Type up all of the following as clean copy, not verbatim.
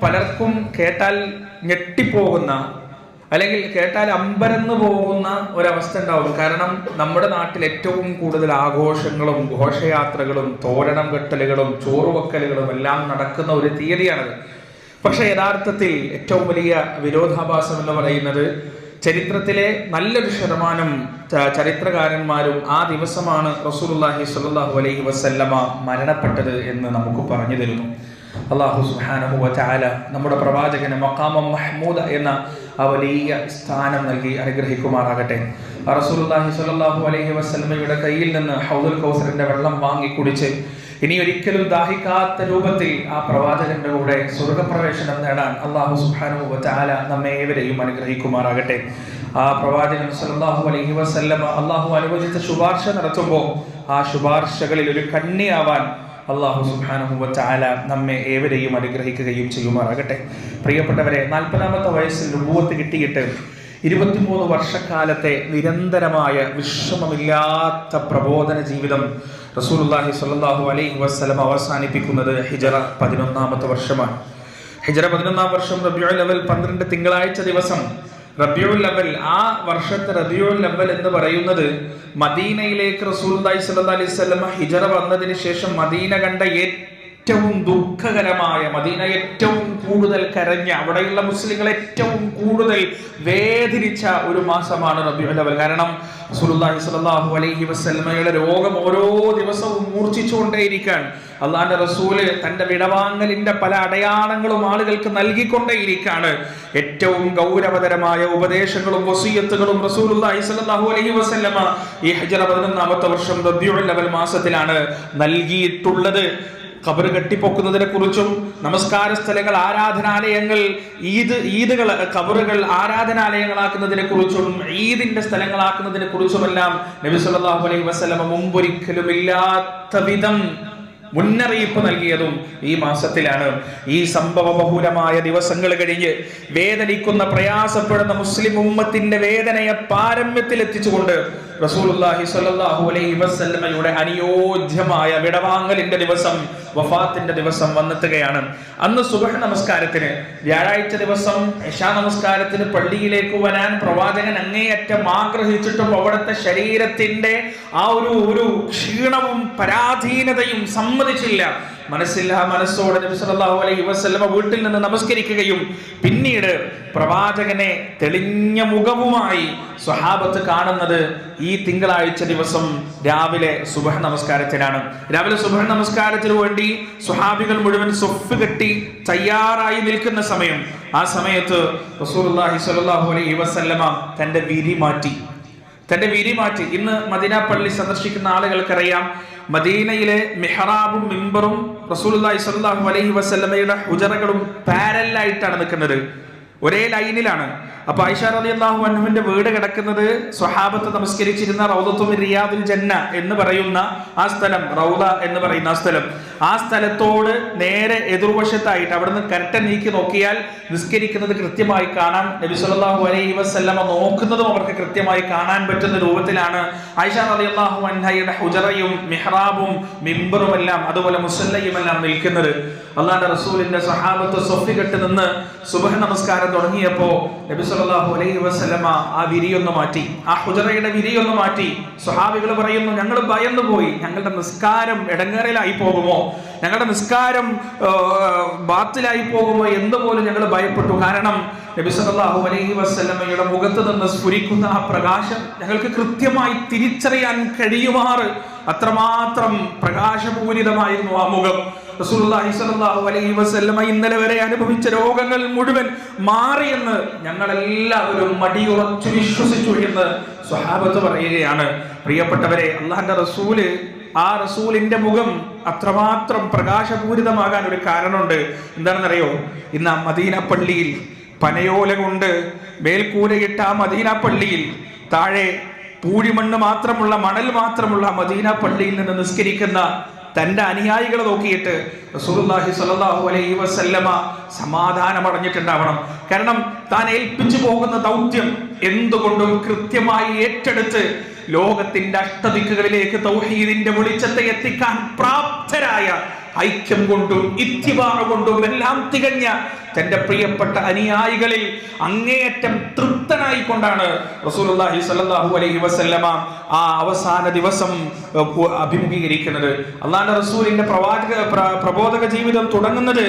പലർക്കും കേട്ടാൽ ഞെട്ടിപ്പോകുന്ന, അല്ലെങ്കിൽ കേട്ടാൽ അമ്പരന്ന് പോകുന്ന ഒരവസ്ഥ ഉണ്ടാവും. കാരണം നമ്മുടെ നാട്ടിൽ ഏറ്റവും കൂടുതൽ ആഘോഷങ്ങളും ഘോഷയാത്രകളും തോരണം കെട്ടലുകളും ചോറുവെക്കലുകളും എല്ലാം നടക്കുന്ന ഒരു തീയതിയാണത്. പക്ഷെ യഥാർത്ഥത്തിൽ ഏറ്റവും വലിയ വിരോധാഭാസം എന്ന് പറയുന്നത്, ചരിത്രത്തിലെ നല്ലൊരു ശതമാനം ചരിത്രകാരന്മാരും ആ ദിവസമാണ് റസൂലുള്ളാഹി സ്വല്ലല്ലാഹു അലൈഹി വസല്ലമ മരണപ്പെട്ടത് എന്ന് നമുക്ക് പറഞ്ഞു തരുന്നു. അല്ലാഹു സുബ്ഹാനഹു വ തആല നമ്മുടെ പ്രവാചകന് മഖാമം മഹ്മൂദ എന്ന ആ വലിയ സ്ഥാനം നൽകി അനുഗ്രഹിക്കുമാറാകട്ടെ. റസൂലുള്ളാഹി സ്വല്ലല്ലാഹു അലൈഹി വസല്ലമയുടെ കയ്യിൽ നിന്ന് ഹൗദുൽ കൗസറിന്റെ വെള്ളം വാങ്ങി കുടിച്ച് ഇനി ഒരിക്കലും ദാഹിക്കാത്ത രൂപത്തിൽ ആ പ്രവാചകന്റെ കൂടെ സ്വർഗപ്രവേശനം നേടാൻ അല്ലാഹു സുബ്ഹാനഹു വ തആല നമ്മെ ഏവരെയും അനുഗ്രഹിക്കുമാറാകട്ടെ. ആ പ്രവാചകൻ സല്ലല്ലാഹു അലൈഹി വസല്ലമ അല്ലാഹു അനുവദിച്ച ശുപാർശ നടത്തുമ്പോൾ ആ ശുപാർശകളിൽ ഒരു കണ്ണിയാവാൻ അല്ലാഹു സുബ്ഹാനഹു വ തആല നമ്മെ ഏവരെയും അനുഗ്രഹിക്കുകയും ചെയ്യുമാറാകട്ടെ. പ്രിയപ്പെട്ടവരെ, 40-ാമത്തെ വയസ്സിൽ നുബുവത്ത് കിട്ടിയിട്ട് 23 വർഷക്കാലത്തെ നിരന്തരമായ വിശ്രമമില്ലാത്ത പ്രബോധന ജീവിതം റസൂലുള്ളാഹി സ്വല്ലല്ലാഹു അലൈഹി വസല്ലം അവസാനിപ്പിക്കുന്നത് ഹിജറ 11-ാമത്തെ വർഷമാണ്. ഹിജറ 11-ാം വർഷം റബീഉൽ അവൽ 12 തിങ്കളാഴ്ച ദിവസം. റബീഉൽ അവൽ, ആ വർഷത്തെ റബീഉൽ അവൽ എന്ന് പറയുന്നത് മദീനയിലേക്ക് റസൂലുള്ളാഹി സ്വല്ലല്ലാഹു അലൈഹി വസല്ലം ഹിജറ വന്നതിന് ശേഷം മദീന കണ്ട ഏറ്റവും ദുഃഖകരമായ, മദീന ഏറ്റവും കൂടുതൽ കരഞ്ഞ, അവിടെയുള്ള മുസ്ലിങ്ങൾ ഏറ്റവും കൂടുതൽ വേദനിച്ച ഒരു മാസമാണ് റബീഉൽ അവൽ. കാരണം റസൂലുള്ളാഹി സ്വല്ലല്ലാഹു അലൈഹി വസല്ലമയുടെ രോഗം ഓരോ ദിവസവും മൂർച്ഛിച്ചുകൊണ്ടേയിരിക്കുകയാണ്. അള്ളാഹുവിന്റെ റസൂല് തന്റെ വിടവാങ്ങലിന്റെ പല അടയാളങ്ങളും ആളുകൾക്ക് നൽകിക്കൊണ്ടേയിരിക്കുകയാണ്. ഏറ്റവും ഗൗരവതരമായ ഉപദേശങ്ങളും വസിയ്യത്തുകളും റസൂലുള്ളാഹി സ്വല്ലല്ലാഹു അലൈഹി വസല്ലമ ഈ ഹിജറ 11-ാമത്തെ വർഷം റബീഉൽ അവൽ മാസത്തിലാണ് നൽകിയിട്ടുള്ളത്. ഖബർ കെട്ടിപ്പൊക്കുന്നതിനെ കുറിച്ചും നമസ്കാര സ്ഥലങ്ങൾ, ആരാധനാലയങ്ങൾ, ഈദുകൾ, ഖബറുകൾ ആരാധനാലയങ്ങളാക്കുന്നതിനെ കുറിച്ചും ഈദിന്റെ സ്ഥലങ്ങളാക്കുന്നതിനെ കുറിച്ചുമെല്ലാം നബി സല്ലല്ലാഹു അലൈഹി വസല്ലം മുമ്പൊരിക്കലും ഇല്ലാത്ത വിധം മുന്നറിയിപ്പ് നൽകിയതും ഈ മാസത്തിലാണ്. ഈ സംഭവ ബഹുലമായ ദിവസങ്ങൾ കഴിഞ്ഞ് വേദനിക്കുന്ന, പ്രയാസപ്പെടുന്ന മുസ്ലിം ഉമ്മത്തിന്റെ വേദനയെ പാരമ്യത്തിൽ എത്തിച്ചുകൊണ്ട് റസൂലുള്ളാഹി സ്വല്ലല്ലാഹു അലൈഹി വസല്ലമയുടെ അനുയോജ്യമായ വിടവാങ്ങലിന്റെ ദിവസം, വഫാത്തിന്റെ ദിവസം വന്നെത്തുകയാണ്. അന്ന് സുബ്ഹ് നമസ്കാരത്തിന്, വ്യാഴാഴ്ച ദിവസം ഇശാ നമസ്കാരത്തിന് പള്ളിയിലേക്ക് വരാൻ പ്രവാചകൻ അങ്ങേയറ്റം ആഗ്രഹിച്ചിട്ടും അവിടുത്തെ ശരീരത്തിന്റെ ആ ഒരു ക്ഷീണവും പരാധീനതയും സമ്മതിച്ചില്ല. മനസ്സോടെ നബി സല്ലല്ലാഹു അലൈഹി വസല്ലമ വീട്ടിൽ നിന്ന് നമസ്കരിക്കുകയും പിന്നീട് പ്രവാചകനെ തെളിഞ്ഞ മുഖവുമായി സ്വഹാബത്ത് കാണുന്നത് ഈ തിങ്കളാഴ്ച ദിവസം രാവിലെ സുബ്ഹ് നമസ്കാരത്തിനാണ്. രാവിലെ സുബ്ഹ് നമസ്കാരത്തിന് വേണ്ടി സ്വഹാബികൾ മുഴുവൻ സ്വഫ് കെട്ടി തയ്യാറായി നിൽക്കുന്ന സമയം, ആ സമയത്ത് റസൂലുള്ളാഹി സ്വല്ലല്ലാഹു അലൈഹി വസല്ലമ തന്റെ വിരി മാറ്റി. ഇന്ന് മദീന പള്ളി സന്ദർശിക്കുന്ന ആളുകൾക്കറിയാം, മദീനയിലെ മിഹ്റാബും മിമ്പറും റസൂലുള്ളാഹി സ്വല്ലല്ലാഹു അലൈഹി വസല്ലമയുടെ ഹുജറകളും പാരലലായിട്ടാണ് നിൽക്കുന്നത്, ഒരേ ലൈനിലാണ്. അപ്പൊ ആയിഷ റളിയല്ലാഹു അൻഹുവിന്റെ വീട് കിടക്കുന്നത് സ്വഹാബത്ത് നമസ്കരിച്ചിരുന്ന റൗദത്തു മിൻ റിയാദിൽ ജന്ന എന്ന് പറയുന്ന ആ സ്ഥലം, റൗദ എന്ന് പറയുന്ന ആ സ്ഥലം, ആ സ്ഥലത്തോട് നേരെ എതിർവശത്തായിട്ട് അവിടുന്ന് കർട്ടൻ നീക്കി നോക്കിയാൽ നിസ്കരിക്കുന്നത് കൃത്യമായി കാണാം. നബി സല്ലല്ലാഹു അലൈഹി വസല്ലമ നോക്കുന്നതും അവർക്ക് കൃത്യമായി കാണാൻ പറ്റുന്ന രൂപത്തിലാണ് ആയിഷ റളിയല്ലാഹു അൻഹയുടെ ഹുജറയും മിഹ്റാബും മിമ്പറും എല്ലാം, അതുപോലെ മുസല്ലയും എല്ലാം നിൽക്കുന്നത്. അല്ലാഹുവിന്റെ റസൂലിന്റെ സ്വഹാബത്ത് സ്വഫ് കെട്ടി നിന്ന് സുബ്ഹ് നമസ്കാരം തുടങ്ങിയപ്പോ നബി സല്ലല്ലാഹു അലൈഹി വസല്ലമ ആ വിരിയൊന്ന് മാറ്റി, ആ ഹുജറയുടെ വിരിയൊന്ന് മാറ്റി. സ്വഹാബികൾ പറയുന്നു, ഞങ്ങൾ ഭയന്നു പോയി, ഞങ്ങളുടെ നിസ്കാരം ഇടങ്ങേറിലായി പോകുമോ, ഞങ്ങളുടെ നിസ്കാരം ബാത്തിലായി പോകുമോ എന്ന് പോലും ഞങ്ങൾ ഭയപ്പെട്ടു. കാരണം നബി സല്ലല്ലാഹു അലൈഹി വസല്ലമയുടെ മുഖത്ത് നിന്ന് സ്ഫുരിക്കുന്ന ആ പ്രകാശം ഞങ്ങൾക്ക് കൃത്യമായി തിരിച്ചറിയാൻ കഴിയുമാറ് അത്രമാത്രം പ്രകാശപൂരിതമായിരുന്നു ആ മുഖം. റസൂലുള്ളാഹി സ്വല്ലല്ലാഹു അലൈഹി വസല്ലമ ഇന്നലെ വരെ അനുഭവിച്ച രോഗങ്ങൾ മുഴുവൻ മാറിയെന്ന് ഞങ്ങളെല്ലാവരും മടിയുറച്ചു വിശ്വസിച്ചു എന്ന് സ്വഹാബത്ത് പറയുകയാണ്. പ്രിയപ്പെട്ടവരെ, അല്ലാഹുവിന്റെ റസൂല്, ആ റസൂലിന്റെ മുഖം അത്രമാത്രം പ്രകാശപൂരിതമാകാൻ ഒരു കാരണമുണ്ട്. എന്താണെന്നറിയോ? ഇന്ന് ആ മദീന പള്ളിയിൽ പനയോല കൊണ്ട് മേൽക്കൂരയിട്ട ആ മദീന പള്ളിയിൽ താഴെ പൂഴിമണ്ണ് മാത്രമുള്ള, മണൽ മാത്രമുള്ള മദീന പള്ളിയിൽ നിന്ന് നിസ്കരിക്കുന്ന തന്റെ അനുയായികളെ നോക്കിയിട്ട് റസൂലുള്ളാഹി സ്വല്ലല്ലാഹു അലൈഹി വസല്ലമ സമാധാനമടഞ്ഞിട്ടുണ്ടാവണം. കാരണം താൻ ഏൽപ്പിച്ചു പോകുന്ന ദൗത്യം എന്തുകൊണ്ടും കൃത്യമായി ഏറ്റെടുത്ത് ലോകത്തിന്റെ അഷ്ടദിക്കുകളിലേക്ക് തൗഹീദിന്റെ വെളിച്ചത്തെ എത്തിക്കാൻ പ്രാപ്തരായ, ഐക്യം കൊണ്ടും ഇത്തിബാ കൊണ്ടും എല്ലാം തികഞ്ഞ തന്റെ പ്രിയപ്പെട്ട അനുയായികളിൽ അങ്ങേയറ്റം തൃപ്തനായിക്കൊണ്ടാണ് റസൂലുള്ളാഹി സ്വല്ലല്ലാഹു അലൈഹി വസല്ലമ ആ അവസാന ദിവസം അഭിമുഖീകരിക്കുന്നത്. അല്ലാഹുവിന്റെ റസൂലിന്റെ പ്രബോധക ജീവിതം തുടങ്ങുന്നത്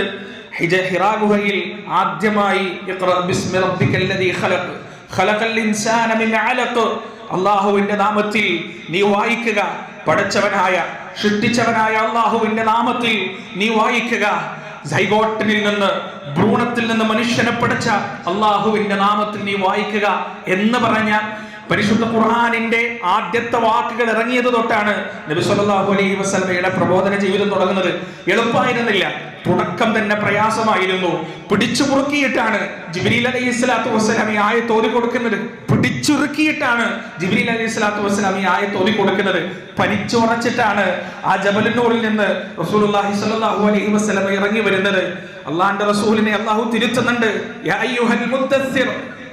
ഹിറാ ഗുഹയിൽ ആദ്യമായി ഇഖ്റ ബിസ്മി റബ്ബിക്കല്ലദീ ഖലഖ് ഖലഖൽ ഇൻസാന മിൻ അലഖ്, അല്ലാഹുവിന്റെ നാമത്തിൽ നീ വായിക്കുക, പടച്ചവനായ സൃഷ്ടിച്ചവനായ അല്ലാഹുവിന്റെ നാമത്തിൽ നീ വായിക്കുക. സൈഗോട്ടിൽ നിന്ന്, ഭ്രൂണത്തിൽ നിന്ന് മനുഷ്യനെ പടച്ച അല്ലാഹുവിന്റെ നാമത്തിൽ നീ വായിക്കുക എന്ന് പറഞ്ഞ പരിശുദ്ധ ഖുർആനിന്റെ ആദ്യത്തെ വാക്കുകൾ ഇറങ്ങിയത് തൊട്ടാണ് നബി സല്ലല്ലാഹു അലൈഹി വസല്ലമയുടെ പ്രബോധന ജീവിതം തുടങ്ങുന്നത്. എളുപ്പമായിരുന്നില്ല, തുടക്കം തന്നെ പ്രയാസമായിരുന്നു. പിടിച്ചു മുറുക്കിയിട്ടാണ് ജിബ്രീൽ അലൈഹിസ്സലാത്തു വസ്സലാം ഈ ആയത്ത് ഓതി കൊടുക്കുന്നത്. പിടിച്ചുറുക്കിയിട്ടാണ് ജിബ്രീൽ അലൈഹിസ്സലാത്തു വസ്സലാം ഈ ആയത്ത് ഓതി കൊടുക്കുന്നത്. പനിച്ചുറച്ചിട്ടാണ് ആ ജബലുന്നൂറിൽ നിന്ന് റസൂലുള്ളാഹി സ്വല്ലല്ലാഹു അലൈഹി വസല്ലം ഇറങ്ങി വരുന്നത്. അല്ലാഹുവിന്റെ റസൂലിനെ അല്ലാഹു തിരുത്തുന്നുണ്ട്. യാ അയ്യുഹൽ മുദ്ദസ്സിർ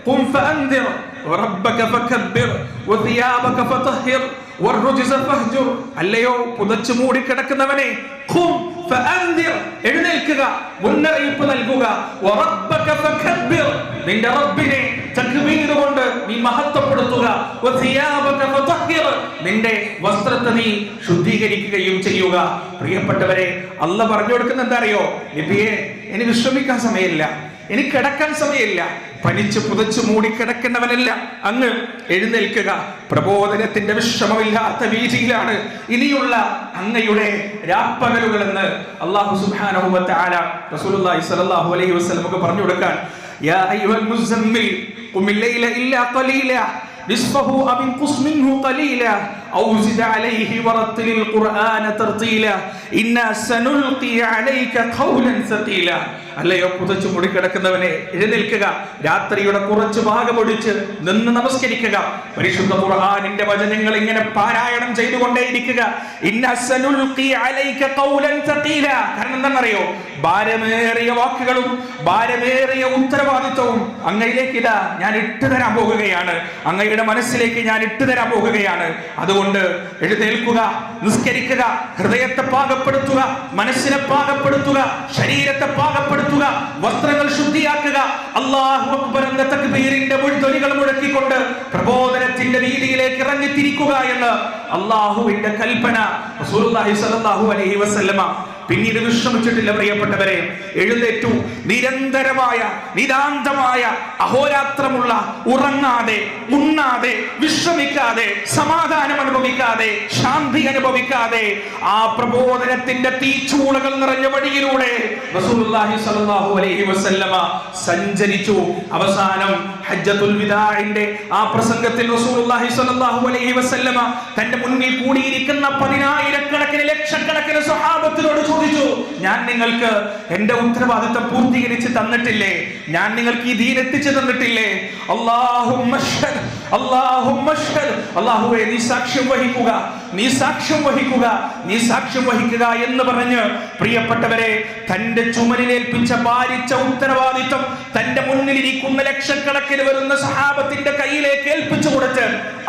ഖും ഫഅൻദിർ വറബ്ബക ഫകബ്ബിർ വസിയാബക ഫതഹിർ വറുജ്സ ഫഹ്ജുർ. അല്ലയോ പുതച്ചു മൂടി കിടക്കുന്നവനെ, ഖും ഫഅൻദിർ, എഴുന്നേൽക്കുക, മുന്നറിയിപ്പ് നൽകുക. വറബ്ബക ഫകബ്ബിർ, നിന്റെ റബ്ബിനെ തക്ബീർ കൊണ്ട് നീ മഹത്വപ്പെടുത്തുക. വസിയാബക ഫതഹിർ, നിന്റെ വസ്ത്രത്തെ നീ ശുദ്ധീകരിക്കുകയും ചെയ്യുക. പ്രിയപ്പെട്ടവരെ, അല്ലാഹു പറഞ്ഞു കൊടുക്കുന്ന എന്താ അറിയോ? നബിയെ, ഇനി വിശ്രമിക്കാൻ സമയമില്ല, ഇനി കിടക്കാൻ സമയമില്ല. പനിച്ച് പുതച്ചു മൂടി കിടക്കുന്നവനല്ല, അങ്ങ് എഴുന്നേൽക്കുക. പ്രബോധനത്തിന്റെ വിശ്രമമില്ലാത്ത വീതിയിലാണ് ഇനിയുള്ള അങ്ങയുടെ രാപ്പകലുകളെന്ന് അല്ലാഹു സുബ്ഹാനഹു വ തആല റസൂലുള്ളാഹി സ്വല്ലല്ലാഹു അലൈഹി വസല്ലം പറഞ്ഞു കൊടുക്കാൻ. യാ അയ്യുഹൽ മുസമ്മിൽ ഖുമിൽ ലൈല ഇല്ലാ ഖലീല നിസ്ഫഹു അw ഇൻഖുസ് മിൻഹു ഖലീല ഔ സിദ് അലൈഹി വറത്തിലിൽ ഖുർആന തർതീല ഇന്നാ സനുൽഖി അലൈക ഖൗലൻ സഖീല. അല്ലയോ പുതച്ചു മൂടി കിടക്കുന്നവനെ, എഴുന്നേൽക്കുക, രാത്രിയുടെ കുറച്ച് ഭാഗമൊടിച്ച് നിന്ന് നമസ്കരിക്കുക. പരിശുദ്ധ ഖുർആനിന്റെ വചനങ്ങൾ ഇങ്ങനെ പാരായണം ചെയ്തുകൊണ്ടേയിരിക്കുക. ഇന്നാ സനുൽഖി അലൈക ഖൗലൻ സഖീല. കാരണം എന്താണെന്നറിയോ? ഭാരമേറിയ വാക്കുകളും ഭാരമേറിയ ഉത്തരവാദിത്വവും അങ്ങയിലേക്ക് ഇതാ ഞാൻ ഇട്ടുതരാൻ പോകുകയാണ്, അങ്ങയുടെ മനസ്സിലേക്ക് ഞാൻ ഇട്ടുതരാൻ പോകുകയാണ്. അതുകൊണ്ട് എഴുന്നേൽക്കുക, നിസ്കരിക്കുക, ഹൃദയത്തെ പാകപ്പെടുത്തുക, മനസ്സിനെ പാകപ്പെടുത്തുക, ശരീരത്തെ പാകപ്പെടുത്തുക, വസ്ത്രങ്ങൾ ശുദ്ധിയാക്കുക. അല്ലാഹു അക്ബർ എന്ന തക്ബീറിന്റെ മുഴുത്തൊലികൾ മുഴക്കിക്കൊണ്ട് പ്രബോധനത്തിന്റെ രീതിയിലേക്ക് ഇറങ്ങിത്തിരിക്കുക എന്ന് അല്ലാഹുവിന്റെ കൽപ്പന റസൂലുള്ളാഹി സ്വല്ലല്ലാഹു അലൈഹി വസല്ലമ പിന്നീട് വിശ്രമിച്ചിട്ടില്ല. പ്രിയപ്പെട്ടവരെ, എഴുന്നേറ്റു, നിരന്തരമായ നിതാന്തമായ അഹോരാത്രമുള്ള, ഉറങ്ങാതെ ഉണ്ണാതെ വിശ്രമിക്കാതെ സമാധാനം അനുഭവിക്കാതെ ശാന്തി അനുഭവിക്കാതെ ആ പ്രബോധനത്തിന്റെ തീച്ചൂളകൾ നിറഞ്ഞ വഴിയിലൂടെ റസൂലുള്ളാഹി സ്വല്ലല്ലാഹു അലൈഹി വസല്ലമ സഞ്ചരിച്ചു. അവസാനം ഹജ്ജത്തുൽ വിദാഇന്റെ ആ പ്രസംഗത്തിൽ റസൂലുള്ളാഹി സ്വല്ലല്ലാഹു അലൈഹി വസല്ലമ തന്റെ മുന്നിൽ കൂടിയിരിക്കുന്ന പതിനായിരക്കണക്കിന് ലക്ഷക്കണക്കിന് സ്വഹാബത്തിനോട് ചോദിച്ചു, ഞാൻ നിങ്ങൾക്ക് എന്റെ ഉത്തരവാദിത്തം പൂർത്തീകരിച്ച് തന്നിട്ടില്ലേ? ഞാൻ നിങ്ങൾക്ക് ഈ ദീൻ എത്തിച്ചു തന്നിട്ടില്ലേ? അല്ലാഹുമ്മ അഷ്ഹദ്, അല്ലാഹുമ്മ അഷ്ഹദ്, അല്ലാഹുവേ നീ സാക്ഷ്യം വഹിക്കുക, നീ സാക്ഷ്യം വഹിക്കുക, നീ സാക്ഷ്യം വഹിക്കുക എന്ന് പറഞ്ഞ് പ്രിയപ്പെട്ടവരെ തന്റെ ചുമലിലേൽപ്പിച്ച ഭാരിച്ച ഉത്തരവാദിത്തം തന്റെ മുന്നിലിരിക്കുന്ന ലക്ഷക്കണക്കിന് വരുന്ന സ്വഹാബത്തിന്റെ കയ്യിലേക്ക് ഏൽപ്പിച്ചു കൊടുത്ത്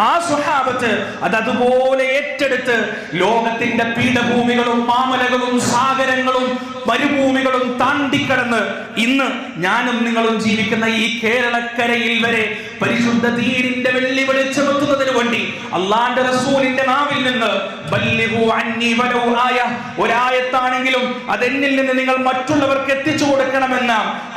ആ സ്വഹാബത്ത് അതുപോലെ ഏറ്റെടുത്ത് ലോകത്തിന്റെ പീഠഭൂമികളും മാമലകളും സാഗരങ്ങളും മരുഭൂമികളും താണ്ടിക്കടന്ന് ഇന്ന് ഞാനും നിങ്ങളും ജീവിക്കുന്ന ഈ കേരളക്കരയിൽ വരെ പരിശുദ്ധ ദീനിന്റെ വെള്ളി വെളിച്ചമെത്തുന്നതിന് വേണ്ടി അല്ലാഹുവിന്റെ റസൂലിന്റെ നാവിൽ നിന്ന് ബല്ലിഗു അന്നി വലൗ ആയ, ഒരായത്താണെങ്കിലും അതെന്നിൽ നിന്ന് നിങ്ങൾ മറ്റുള്ളവർക്ക് എത്തിച്ചു കൊടുക്കണമെന്ന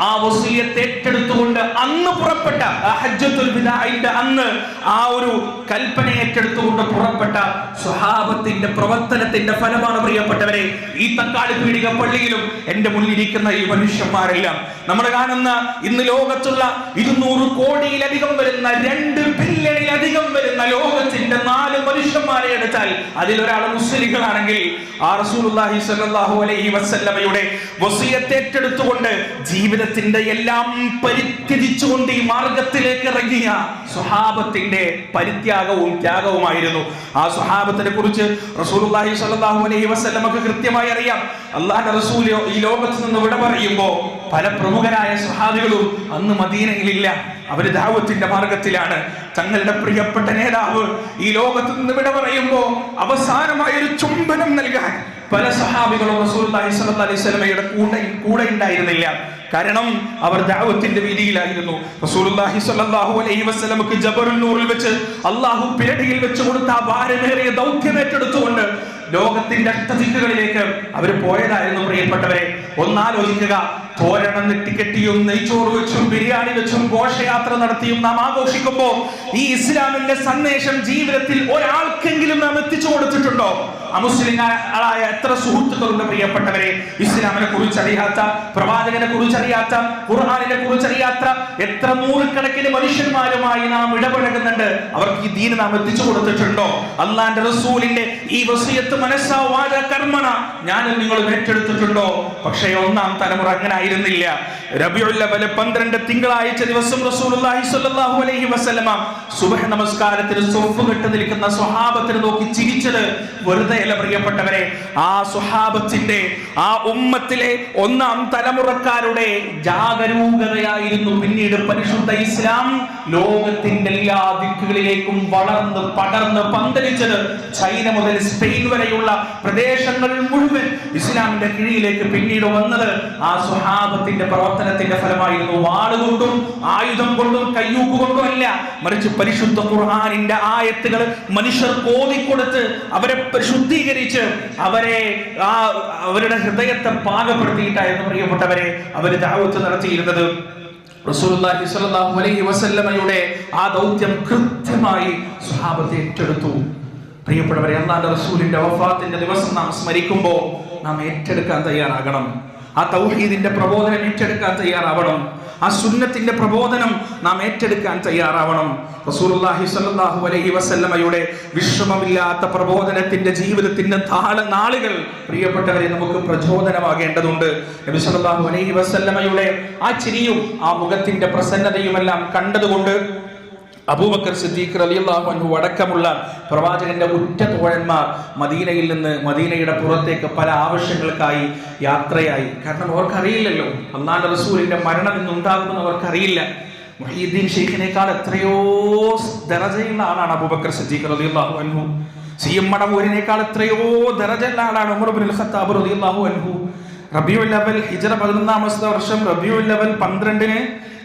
ആ വസിയത്ത് ഏറ്റെടുത്തുകൊണ്ട് അന്ന് പുറപ്പെട്ട ഹജ്ജത്തുൽ വിദാഇന്റെ അന്ന് ആ ഒരു കൽപ്പന ഏറ്റെടുത്തുകൊണ്ട് പുറപ്പെട്ട സ്വഹാബത്തിന്റെ പ്രവർത്തനത്തിന്റെ ഫലമാണ് പ്രിയപ്പെട്ടവരെ ഈ തക്കാളി പീടിക പള്ളിയിലും എന്റെ മുന്നിലിരിക്കുന്ന ഈ മനുഷ്യന്മാരെല്ലാം. നമ്മൾ കാണുന്ന ഇന്ന് ലോകത്തുള്ള 200 കോടിയിലധികം വരുന്ന 2 ബില്യണിലധികം വരുന്ന ലോകത്തിന്റെ 4 മനുഷ്യന്മാരെ എടുത്താൽ അതിലൊരാൾ മുസ്ലിങ്ങളാണെങ്കിൽ ആ റസൂലുള്ളാഹി സ്വല്ലല്ലാഹു അലൈഹി വസല്ലമയുടെ വസിയത്ത് ഏറ്റെടുത്തുകൊണ്ട് ജീവിതത്തിന്റെ എല്ലാം പരിത്യജിച്ചുകൊണ്ട് ഈ മാർഗത്തിലേക്ക് ഇറങ്ങിയ സ്വഹാബത്തിന്റെ പരിത്യാഗവും ത്യാഗവുമായിരുന്നു. ആ സ്വഹാബത്തിനെ കുറിച്ച് റസൂലുള്ളാഹി സ്വല്ലല്ലാഹു അലൈഹി വസല്ലമക്ക് കൃത്യമായി അറിയാം. അല്ലാഹുവിന്റെ റസൂൽ ഈ ലോകത്ത് നിന്ന് വിട പറയുമ്പോൾ പല പ്രമുഖരായ സ്വഹാബികളും അന്ന് മദീനയിലില്ല. അവര് ദഅവത്തിന്റെ മാർഗത്തിലാണ്. തങ്ങളുടെ പ്രിയപ്പെട്ട നേതാവ് ഈ ലോകത്ത് നിന്ന് വിട പറയുമ്പോ അവസാനമായ ഒരു ചുംബനം നൽകാൻ പല സ്വഹാബികളും റസൂലുള്ളാഹി സ്വല്ലല്ലാഹു അലൈഹി വസല്ലമയുടെ കൂടെ ഉണ്ടായിരുന്നില്ല. കാരണം അവർ ദഅവത്തിന്റെ വീതിയിലായിരുന്നു. റസൂലുള്ളാഹി സ്വല്ലല്ലാഹു അലൈഹി വസല്ലമക്ക് ജബറുൽ നൂറിൽ വെച്ച് അല്ലാഹു പിരടിയിൽ വെച്ച് കൊടുത്ത ആ ഭാരമേറിയ ദൗത്യം ഏറ്റെടുത്തുകൊണ്ട് ലോകത്തിന്റെ അഷ്ടദിക്കുകളിലേക്ക് അവർ പോയതായിരുന്നു. പ്രിയപ്പെട്ടവരെ, ഒന്നാലോചിക്കുക. തോരണം നെട്ടിക്കെട്ടിയും നെയ്ച്ചോറ് വെച്ചും ബിരിയാണി വെച്ചും ഘോഷയാത്ര നടത്തിയും നാം ആഘോഷിക്കുമ്പോ ഈ ഇസ്ലാമിന്റെ സന്ദേശം ജീവിതത്തിൽ ഒരാൾക്കെങ്കിലും നാം എത്തിച്ചു കൊടുത്തിട്ടുണ്ടോ? അമുസ്ലിങ്ങളായ എത്ര സുഹൃത്തുക്കളുണ്ട് പ്രിയപ്പെട്ടവരെ? ഇസ്ലാമിനെ കുറിച്ചറിയാത്ത, പ്രവാചകനെ കുറിച്ചറിയാത്ത, ഖുർആനിനെ കുറിച്ചറിയാത്ത എത്ര നൂറുകണക്കിന് മനുഷ്യന്മാരുമായി നാം ഇടപഴകുന്നുണ്ട്. അവർക്ക് ഈ ദീൻ നാം എത്തിച്ചു കൊടുത്തിട്ടുണ്ടോ? അള്ളാന്റെ റസൂലിന്റെ ഈ വസിയത്ത് മനസ്സാ വാച കർമ്മണ ഞാനും നിങ്ങളും ഏറ്റെടുത്തിട്ടുണ്ടോ? പക്ഷേ ഒന്നാം തലമുറ അങ്ങനെ ആയിരുന്നില്ല. റബീഉൽ അവ്വൽ 12 തിങ്കളാഴ്ച ദിവസം റസൂലുള്ളാഹി സ്വല്ലല്ലാഹു അലൈഹി വസല്ലമ സുബ്ഹ് നമസ്കാരത്തിന് സ്വഫ് കെട്ടി നിൽക്കുന്ന സ്വഹാബത്തിനെ നോക്കി ചിരിച്ചത് വെറുതെയല്ല പ്രിയപ്പെട്ടവരെ. ആ സ്വഹാബത്തിന്റെ, ആ ഉമ്മത്തിലെ ഒന്നാം തലമുറക്കാരുടെ ജാഗരൂകതയായിരുന്നു പിന്നീട് പരിശുദ്ധ ഇസ്ലാം ലോകത്തിന്റെ എല്ലാ ദിക്കുകളിലേക്കും വളർന്ന് പടർന്ന് പന്തലിച്ചത്. ചൈന മുതൽ സ്പെയിൻ വരെയുള്ള പ്രദേശങ്ങൾ മുഴുവൻ ഇസ്ലാമിന്റെ കീഴിലേക്ക് പിന്നീട് വന്നത് ആ സ്വഹാബത്തിന്റെ പ്രവർത്തനത്തിന്റെ ഫലമായിരുന്നു. വാളുകൊണ്ടും ആയുധം കൊണ്ടും കയ്യൂക്കുകൊണ്ടും അല്ല, മറിച്ച് പരിശുദ്ധ ഖുർആനിന്റെ ആയത്തുകൾ മനുഷ്യർ ഓതിക്കൊടുത്ത് അവരെ ശുദ്ധീകരിച്ച് അവരുടെ ഹൃദയത്തെ പാകപ്പെടുത്തിയിട്ടായിരുന്നു പ്രിയപ്പെട്ടവരെ അവർ ദഅവത്ത് നടത്തിയിരുന്നത്. റസൂലുള്ളാഹി സ്വല്ലല്ലാഹു അലൈഹി വസല്ലമയുടെ ആ ദൗത്യം കൃത്യമായി സ്വഹാബത്ത് ഏറ്റെടുത്തു. പ്രിയപ്പെട്ടവരെ, അല്ലാഹുവിന്റെ റസൂലിന്റെ വഫാത്തിന്റെ ദിവസം നാം സ്മരിക്കുമ്പോൾ നാം ഏറ്റെടുക്കാൻ തയ്യാറാകണം. ആ തൗഹീദിന്റെ പ്രബോധനം ഏറ്റെടുക്കാൻ തയ്യാറാവണം. ആ സുന്നത്തിന്റെ പ്രബോധനം നാം ഏറ്റെടുക്കാൻ തയ്യാറാവണം. റസൂലുള്ളാഹി സ്വല്ലല്ലാഹു അലൈഹി വസല്ലമയുടെ വിശ്രമമില്ലാത്ത പ്രബോധനത്തിന്റെ ജീവിതത്തിന്റെ നാളുകൾ പ്രിയപ്പെട്ടവരെ നമുക്ക് പ്രചോദനമാകേണ്ടതുണ്ട്. നബി സ്വല്ലല്ലാഹു അലൈഹി വസല്ലമയുടെ ആ ചിരിയും ആ മുഖത്തിന്റെ പ്രസന്നതയുമെല്ലാം കണ്ടതുകൊണ്ട് അബൂബക്കർ സിദ്ദീഖ് റളിയല്ലാഹു അൻഹു അടക്കമുള്ള പ്രവാചകന്റെ ഉറ്റ തോഴന്മാർ മദീനയിൽ നിന്ന് മദീനയുടെ പുറത്തേക്ക് പല ആവശ്യങ്ങൾക്കായി യാത്രയായി. കാരണം അവർക്കറിയില്ലല്ലോ അല്ലാഹുവിന്റെ റസൂലിന്റെ മരണം ഇന്നുണ്ടാകുമെന്ന് അവർക്കറിയില്ല. മുഹീദ്ദീൻ ഷെയ്ഖിനേക്കാൾ എത്രയോ ദറജയുള്ള ആളാണ് അബൂബക്കർ സിദ്ദീഖ് റളിയല്ലാഹു അൻഹു. സിഎം മടവൂരിനേക്കാൾ എത്രയോ ദറജയുള്ള ആളാണ് ഉമർ ഇബ്നുൽ ഖത്താബ് റളിയല്ലാഹു അൻഹു. റബീഉൽ അവ്വൽ ഹിജ്റ 11-ാമത്തെ വർഷം റബീഉൽ അവ്വൽ 12-ന്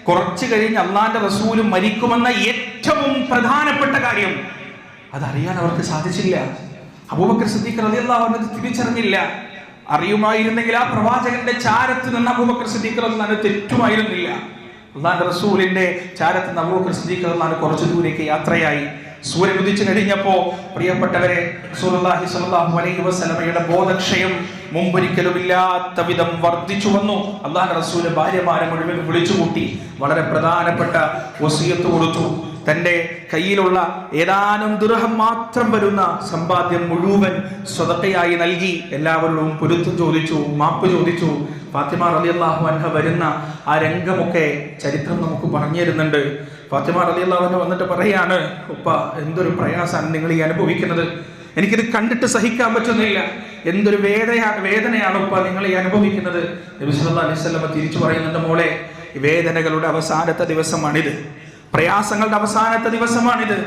കുറച്ചു കഴിഞ്ഞ് അള്ളാന്റെ റസൂല് മരിക്കുമെന്ന ഏറ്റവും പ്രധാനപ്പെട്ട കാര്യം അതറിയാൻ അവർക്ക് സാധിച്ചില്ല. അബൂബക്കർ സിദ്ദീഖ് റളിയല്ലാഹു അൻഹു തിരിച്ചറിഞ്ഞില്ല. അറിയുമായിരുന്നെങ്കിൽ ആ പ്രവാചകന്റെ ചാരത്ത് നിന്ന് അബൂബക്കർ സിദ്ദീഖ് റളിയല്ലാഹു അൻഹു തെറ്റുമായിരുന്നില്ല. അള്ളാന്റെ റസൂലിന്റെ ചാരത്ത് നിന്ന് അബൂബക്കർ സിദ്ദീഖ് റളിയല്ലാഹു അൻഹു കുറച്ചു ദൂരേക്ക് യാത്രയായി. സൂര്യൻ ഉദിച്ചു കഴിഞ്ഞപ്പോ പ്രിയപ്പെട്ടവരെ റസൂലുള്ളാഹി സ്വല്ലല്ലാഹു അലൈഹി വസല്ലമയുടെ ബോധക്ഷയം മുമ്പൊരിക്കലുമില്ലാത്ത വിധം വർദ്ധിച്ചു വന്നു. അള്ളാഹുവിന്റെ റസൂല് ഭാര്യമാരെ മുഴുവൻ വിളിച്ചുകൂട്ടി വളരെ പ്രധാനപ്പെട്ട വസിയത്ത് കൊടുത്തു. തന്റെ കയ്യിലുള്ള ഏതാനും ദിർഹം മാത്രം വരുന്ന സമ്പാദ്യം മുഴുവൻ സ്വതക്കയായി നൽകി. എല്ലാവരോടും പൊരുത്തം ചോദിച്ചു, മാപ്പ് ചോദിച്ചു. ഫാത്തിമ റളിയല്ലാഹു അൻഹ വരുന്ന ആ രംഗമൊക്കെ ചരിത്രം നമുക്ക് പറഞ്ഞു തരുന്നുണ്ട്. ഫാത്തിമ റളിയല്ലാഹു അൻഹ വന്നിട്ട് പറയാണ്, ഉപ്പ എന്തൊരു പ്രയാസമാണ് നിങ്ങൾ ഈ അനുഭവിക്കുന്നത്, എനിക്കിത് കണ്ടിട്ട് സഹിക്കാൻ പറ്റുന്നില്ല, എന്തൊരു വേദനയാണ് ഉപ്പ നിങ്ങൾ ഈ അനുഭവിക്കുന്നത്. നബി സല്ലല്ലാഹു അലൈഹി വസല്ലം തിരിച്ചു പറയുന്നുണ്ട്, മോളെ വേദനകളുടെ അവസാനത്തെ ദിവസമാണിത്, പ്രയാസങ്ങളുടെ അവസാനത്തെ ദിവസമാണിത്.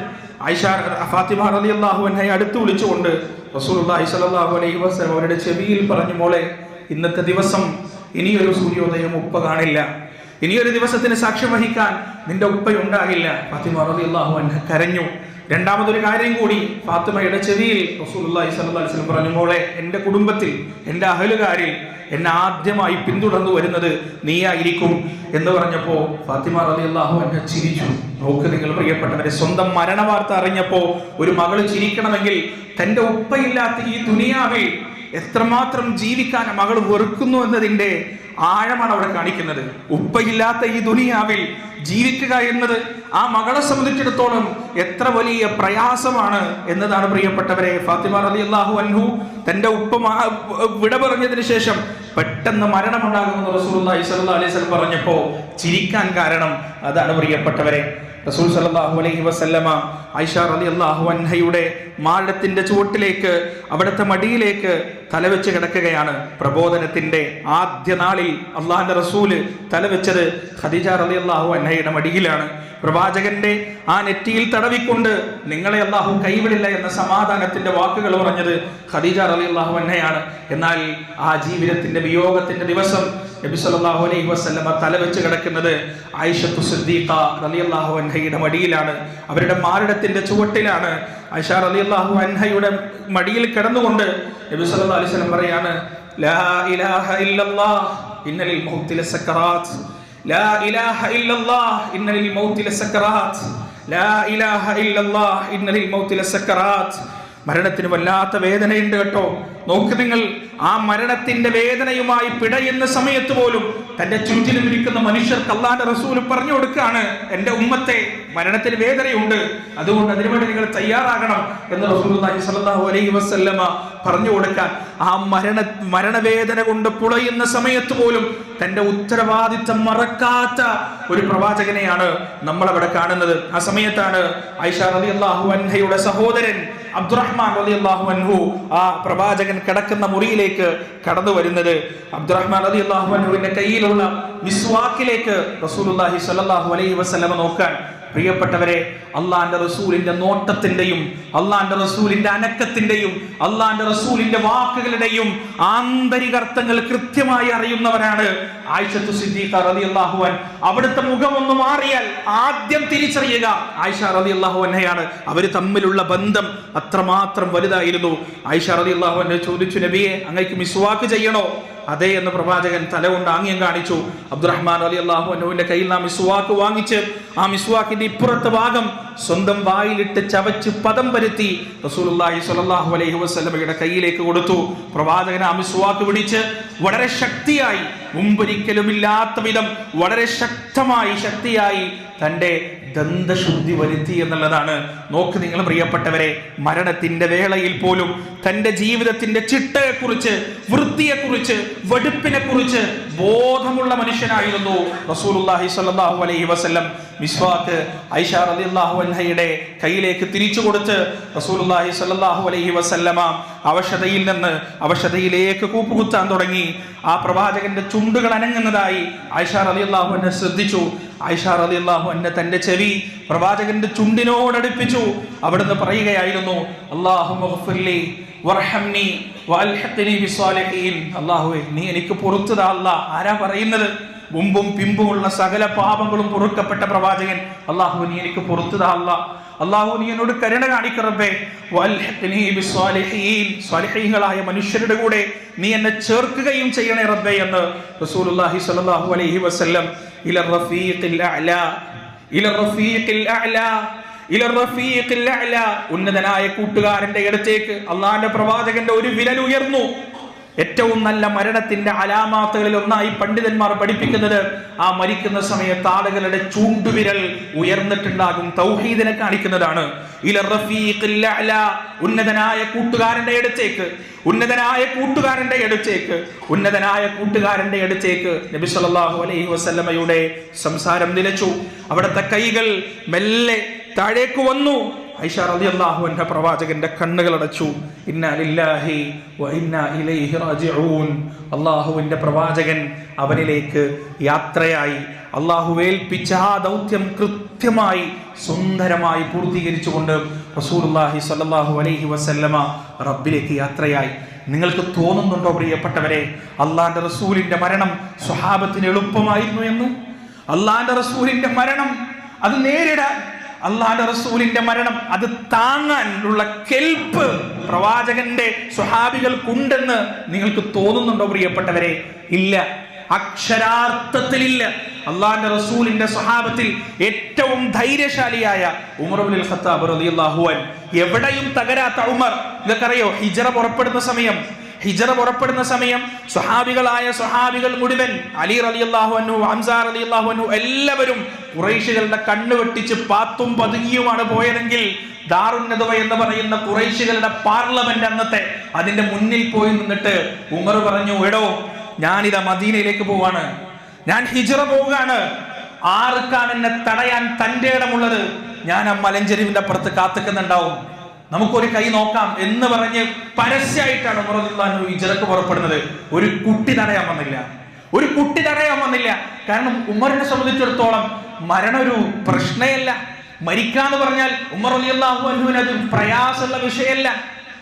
ആയിഷ ഫാത്തിമ റളിയല്ലാഹു അൻഹയെ അടുത്ത് വിളിച്ചുകൊണ്ട് റസൂലുള്ളാഹി സ്വല്ലല്ലാഹു അലൈഹി വസല്ലം അവരുടെ ചെവിയിൽ പറഞ്ഞു, മോളെ ഇന്നത്തെ ദിവസം ഇനിയൊരു സൂര്യോദയം ഉപ്പ കാണില്ല, ഇനിയൊരു ദിവസത്തിന് സാക്ഷ്യം വഹിക്കാൻ നിന്റെ ഉപ്പയുണ്ടാകില്ല. ഫാത്തിമ റളിയല്ലാഹു അൻഹ കരഞ്ഞു. രണ്ടാമതൊരു കാര്യം കൂടി ഫാത്തിമയുടെ ചെവിയിൽ റസൂലുള്ളാഹി സ്വല്ലല്ലാഹു അലൈഹി വസല്ലം പറഞ്ഞു, മോളെ എൻ്റെ കുടുംബത്തിൽ എൻ്റെ അഹലുകാരിൽ എന്നെ ആദ്യമായി പിന്തുടർന്നു വരുന്നത് നീയായിരിക്കും എന്ന് പറഞ്ഞപ്പോ ഫാത്തിമ റളിയല്ലാഹു അൻഹ ചിരിച്ചു. നോക്ക് നിങ്ങൾ പ്രിയപ്പെട്ടവരെ, സ്വന്തം മരണവാർത്ത അറിഞ്ഞപ്പോ ഒരു മകള് ചിരിക്കണമെങ്കിൽ തന്റെ ഉപ്പയില്ലാത്ത ഈ ദുനിയാവിൽ എത്രമാത്രം ജീവിക്കാൻ മകൾ വെറുക്കുന്നു എന്നതിന്റെ ആഴമാണ് അവിടെ കാണിക്കുന്നത്. ഉപ്പയില്ലാത്ത ഈ ദുനിയാവിൽ ജീവിക്കുക എന്നത് ആ മകളെ സംബന്ധിച്ചിടത്തോളം എത്ര വലിയ പ്രയാസമാണ് എന്നതാണ് പ്രിയപ്പെട്ടവരെ. ഫാത്തിമ റളിയല്ലാഹു അൻഹു തന്റെ ഉപ്പ വിട പറഞ്ഞതിന് ശേഷം പെട്ടെന്ന് മരണമുണ്ടാകുമെന്ന് റസൂലുള്ളാഹി സ്വല്ലല്ലാഹു അലൈഹി വസല്ലം പറഞ്ഞപ്പോൾ ചിരിക്കാൻ കാരണം അതാണ് പ്രിയപ്പെട്ടവരെ. റസൂൽ സല്ലല്ലാഹു അലൈഹി വസല്ലമ ആയിഷ റളിയല്ലാഹു അൻഹയുടെ മാളത്തിന്റെ ചുവട്ടിലേക്ക്, അവിടുത്തെ മടിയിലേക്ക് തലവെച്ച് കിടക്കുകയാണ്. പ്രബോധനത്തിന്റെ ആദ്യ നാളിൽ അള്ളാഹിന്റെ റസൂല് തലവെച്ചത് ഖദീജ റളിയല്ലാഹു അൻഹയുടെ മടിയിലാണ്. പ്രവാചകന്റെ ആ നെറ്റിയിൽ തടവിക്കൊണ്ട് നിങ്ങളെ അള്ളാഹു കൈവിടില്ല എന്ന സമാധാനത്തിന്റെ വാക്കുകൾ പറഞ്ഞത് ഖദീജ റളിയല്ലാഹു അൻഹയാണ്. എന്നാൽ ആ ജീവിതത്തിന്റെ വിയോഗത്തിന്റെ ദിവസം നബി സല്ലല്ലാഹു അലൈഹി വസല്ലമ തലവെച്ച് കിടക്കുന്നത് ആയിഷത്തു സിദ്ദീഖ റളിയല്ലാഹു അൻഹയുടെ മടിയിലാണ്, അവരുടെ മാറിടത്തിന്റെ ചുവട്ടിലാണ്. ആയിഷ റളിയല്ലാഹു അൻഹയുടെ മടിയിൽ കിടന്നുകൊണ്ട് നബി സല്ലല്ലാഹു അലൈഹി വസല്ലം പറയാണ്, ലാ ഇലാഹ ഇല്ലല്ലാഹ് ഇന്നലിൽ മൗതി ലസക്കറാത്ത്, ലാ ഇലാഹ ഇല്ലല്ലാഹ് ഇന്നലിൽ മൗതി ലസക്കറാത്ത്, ലാ ഇലാഹ ഇല്ലല്ലാഹ് ഇന്നലിൽ മൗതി ലസക്കറാത്ത്. മരണത്തിന് വല്ലാത്ത വേദനയുണ്ട് കേട്ടോ. നോക്ക് നിങ്ങൾ, ആ മരണത്തിന്റെ വേദനയുമായി പിടയുന്ന സമയത്ത് പോലും തന്റെ ചുറ്റിലും ഇരിക്കുന്ന മനുഷ്യർക്ക് അല്ലാഹുവിന്റെ റസൂൽ പറഞ്ഞു കൊടുക്കുകയാണ്, എന്റെ ഉമ്മത്തെ മരണത്തിന് വേദനയുണ്ട്, അതുകൊണ്ട് അതിനുവേണ്ടി നിങ്ങൾ തയ്യാറാകണം എന്ന് റസൂലുള്ളാഹി സ്വല്ലല്ലാഹു അലൈഹി വസല്ലമ പറഞ്ഞു കൊടുക്കാൻ. ആ മരണവേദന കൊണ്ട് പുളയുന്ന സമയത്ത് പോലും തന്റെ ഉത്തരവാദിത്തം മറക്കാത്ത ഒരു പ്രവാചകനെയാണ് നമ്മൾ അവിടെ കാണുന്നത്. ആ സമയത്താണ് ആയിഷ റളിയല്ലാഹു അൻഹയുടെ സഹോദരൻ അബ്ദുറഹ്മാൻ റളിയല്ലാഹു അൻഹു ആ പ്രവാചകൻ കിടക്കുന്ന മുറിയിലേക്ക് കടന്നു വരുന്നത്. അബ്ദുറഹ്മാൻ റളിയല്ലാഹു അൻഹുവിന്റെ കയ്യിലുള്ള മിസ്വാക്കിലേക്ക് റസൂലുള്ളാഹി സ്വല്ലല്ലാഹു അലൈഹി വസല്ലമ നോക്കാൻ. പ്രിയപ്പെട്ടവരെ, അള്ളാന്റെ റസൂലിന്റെ നോട്ടത്തിന്റെയും അള്ളാന്റെ റസൂലിന്റെ അനക്കത്തിന്റെയും അള്ളാന്റെ റസൂലിന്റെ വാക്കുകളുടെയും ആന്തരികർത്ഥങ്ങൾ കൃത്യമായി അറിയുന്നവരാണ് ആയിഷത്തു സിദ്ദീഖ റളിയല്ലാഹു അൻഹ. അവിടുത്തെ മുഖം ഒന്ന് മാറിയാൽ ആദ്യം തിരിച്ചറിയുക ആയിഷ റളിയല്ലാഹു അൻഹയാണ്. അവര് തമ്മിലുള്ള ബന്ധം അത്രമാത്രം വലുതായിരുന്നു. ആയിഷ റളിയല്ലാഹു അൻഹ ചോദിച്ചു, നബിയെ, അങ്ങേക്ക് മിസ്വാക്ക് ചെയ്യണോ? അതെ എന്ന് പ്രവാചകൻ തല കൊണ്ട് ആംഗ്യം കാണിച്ചു. അബ്ദുറഹ്മാൻ റളിയല്ലാഹു അൻഹുവിന്റെ കയ്യിൽ നാം മിസ്വാക്ക് വാങ്ങിച്ച് ആ മിസ്വാക്കിന്റെ ഇപ്പുറത്തെ ഭാഗം സ്വന്തം വായിലിട്ട് ചവച്ച് പദം വരുത്തി റസൂലുള്ളാഹി സ്വല്ലല്ലാഹു അലൈഹി വസല്ലമയുടെ കയ്യിലേക്ക് കൊടുത്തു. പ്രവാചകൻ ആ മിസ്വാക്ക് പിടിച്ച് വളരെ ശക്തിയായി, മുമ്പൊരിക്കലുമില്ലാത്ത വിധം വളരെ ശക്തിയായി തന്റെ ദന്തശുദ്ധി വരുത്തി എന്നുള്ളതാണ്. നോക്ക് നിങ്ങൾ പ്രിയപ്പെട്ടവരെ, മരണത്തിന്റെ വേളയിൽ പോലും തന്റെ ജീവിതത്തിന്റെ ചിട്ടയെക്കുറിച്ച്, വൃത്തിയെക്കുറിച്ച്, വെടുപ്പിനെ കുറിച്ച് ബോധമുള്ള മനുഷ്യനായിരുന്നു റസൂലുള്ളാഹി സ്വല്ലല്ലാഹു അലൈഹി വസല്ലം. മിസ്വാക്ക് ആയിഷ റളിയല്ലാഹു അൻഹയുടെ കയ്യിലേക്ക് തിരിച്ചു കൊടുത്ത് റസൂലുള്ളാഹി സ്വല്ലല്ലാഹു അലൈഹി വസല്ലമ അവശതയിൽ നിന്ന് അവശതയിലേക്ക് കൂപ്പുകുത്താൻ തുടങ്ങി. ആ പ്രവാചകന്റെ ചുണ്ടുകൾ അനങ്ങുന്നതായി ആയിഷ റളിയല്ലാഹു അൻഹ ശ്രദ്ധിച്ചു. ആയിഷ റളിയല്ലാഹു അൻഹ തന്റെ ചെവി പ്രവാചകന്റെ ചുണ്ടിനോടടുപ്പിച്ചു. അവിടുന്ന് പറയുകയായിരുന്നു, അല്ലാഹുമ്മഗ്ഫിർലി വർഹംനി വഅൽഹിഖ്നി ബിസ്സാലിഹീൻ. അല്ലാഹുവേ, നീ എനിക്ക് പൊറുത്തു താ അല്ലാഹ്. ആരാ പറയുന്നത്? മുമ്പും പിമ്പുമുള്ള സകല പാപങ്ങളും പൊറുക്കപ്പെട്ട പ്രവാചകൻ. അല്ലാഹു, നീ എനിക്ക് പൊറുത്തു താ അല്ലാഹ്. അല്ലാഹു, നീ എന്നോട് കരുണ കാണിക്ക റബ്ബേ. വഅൽഹിഖ്നി ബിസ്സാലിഹീൻ, സ്വാലിഹീങ്ങളായ മനുഷ്യരുടെ കൂടെ നീ എന്നെ ചേർക്കുകയും ചെയ്യണേ റബ്ബേ എന്ന് റസൂലുള്ളാഹി സ്വല്ലല്ലാഹു അലൈഹി വസല്ലം ഇല റഫീഖിൽ അഅ്ലാ, ഇല റഫീഖിൽ അഅ്ലാ, ഇല റഫീഖിൽ അഅ്ലാ, ഉന്നതനായ കൂട്ടുകാരന്റെ അടുത്തേക്ക് അല്ലാഹുവിന്റെ പ്രവാചകന്റെ ഒരു വിരൽ ഉയർന്നു. ഏറ്റവും നല്ല മരണത്തിന്റെ അലാമാത്തുകളിൽ ഒന്നായി പണ്ഡിതന്മാർ പഠിപ്പിക്കുന്നത്, ആ മരിക്കുന്ന സമയത്ത് ആളുകളുടെ ചൂണ്ടുവിരൽ ഉയർന്നിട്ടുണ്ടാകും, തൗഹീദിനെ കാണിക്കുന്നതാണ്. ഇല റഫീഖിൽ അഅ്ലാ, ഉന്നതനായ കൂട്ടുകാരന്റെ അടുത്തേക്ക്, ഉന്നതനായ കൂട്ടുകാരന്റെ അടുത്തേക്ക്, ഉന്നതനായ കൂട്ടുകാരന്റെ അടുത്തേക്ക് നബി സല്ലല്ലാഹു അലൈഹി വസല്ലമയുടെ സംസാരം നിലച്ചു. അവിടുത്തെ കൈകൾ മെല്ലെ താഴേക്ക് വന്നു. ആയിഷ റളിയല്ലാഹു അൻഹ പ്രവാചകന്റെ കണ്ണുകൾ അടച്ചു. ഇന്നാ ലില്ലാഹി വ ഇന്നാ ഇലൈഹി റാജിഊൻ. അല്ലാഹുവിന്റെ പ്രവാചകൻ അവനിലേക്ക് യാത്രയായി. അല്ലാഹു ഏൽപ്പിച്ച ആ ദൗത്യം കൃത്യമായി സുന്ദരമായി പൂർത്തീകരിച്ചുകൊണ്ട് റസൂലുള്ളാഹി സ്വല്ലല്ലാഹു അലൈഹി വസല്ലമ റബ്ബിലേക്ക് യാത്രയായി. നിങ്ങൾക്ക് തോന്നുന്നുണ്ടോ പ്രിയപ്പെട്ടവരെ, അള്ളാന്റെ റസൂലിന്റെ മരണം സ്വഹാബത്തിന് എളുപ്പമായിരുന്നു എന്ന്? അള്ളാന്റെ റസൂലിന്റെ മരണം അത് നേരിടാൻ, അള്ളാഹുവിന്റെ റസൂലിന്റെ മരണം അത് താങ്ങാൻ ഉള്ള കെൽപ്പ് പ്രവാചകന്റെ സ്വഹാബികൾക്കുണ്ടെന്ന് നിങ്ങൾക്ക് തോന്നുന്നുണ്ടോ പ്രിയപ്പെട്ടവരെ? ഇല്ല, അക്ഷരാർത്ഥത്തിലില്ല. അള്ളാഹുവിന്റെ റസൂലിന്റെ സ്വഹാബത്തിൽ ഏറ്റവും ധൈര്യശാലിയായ ഉമർ ഇബ്നുൽ ഖത്താബ് റളിയല്ലാഹു അൻഹു, എവിടെയും തകരാത്ത ഉമർ. നിങ്ങൾക്കറിയോ, ഹിജ്റ പുറപ്പെടുന്ന സമയം ഹിജറ പുറപ്പെടുന്ന സമയം സ്വഹാബികൾ മുഴുവൻ അലി റളിയല്ലാഹു അൻഹു, ഹംസ റളിയല്ലാഹു അൻഹു എല്ലാവരും ഖുറൈശികളുടെ കണ്ണ് വെട്ടിച്ച് പാത്തും പതുങ്ങിയുമാണ് പോയതെങ്കിൽ ദാറുൻ നദവ എന്ന് പറയുന്ന ഖുറൈശികളുടെ പാർലമെന്റ് അന്നത്തെ അതിന്റെ മുന്നിൽ പോയി നിന്നിട്ട് ഉമർ പറഞ്ഞു, എടോ ഞാനിതാ മദീനയിലേക്ക് പോവാണ്, ഞാൻ ഹിജറ പോവുകയാണ്, ആർക്കാണ് എന്നെ തടയാൻ തന്റെ ഇടമുള്ളത്? ഞാൻ ആ മലഞ്ചെരിവിന്റെ അപ്പുറത്ത് കാത്തുക്കുന്നുണ്ടാവും, നമുക്കൊരു കൈ നോക്കാം എന്ന് പറഞ്ഞ് പരസ്യമായിട്ടാണ് ഉമർ റളിയല്ലാഹു അൻഹു ഹിജറക്ക് പുറപ്പെടുന്നത്. ഒരു കുട്ടി തടയാൻ വന്നില്ല. കാരണം ഉമറിനെ സംബന്ധിച്ചിടത്തോളം മരണം ഒരു പ്രശ്നമല്ല. മരിക്കാന്ന് പറഞ്ഞാൽ ഉമർ റളിയല്ലാഹു അൻഹുവിന് അത് പ്രയാസമുള്ള വിഷയമല്ല.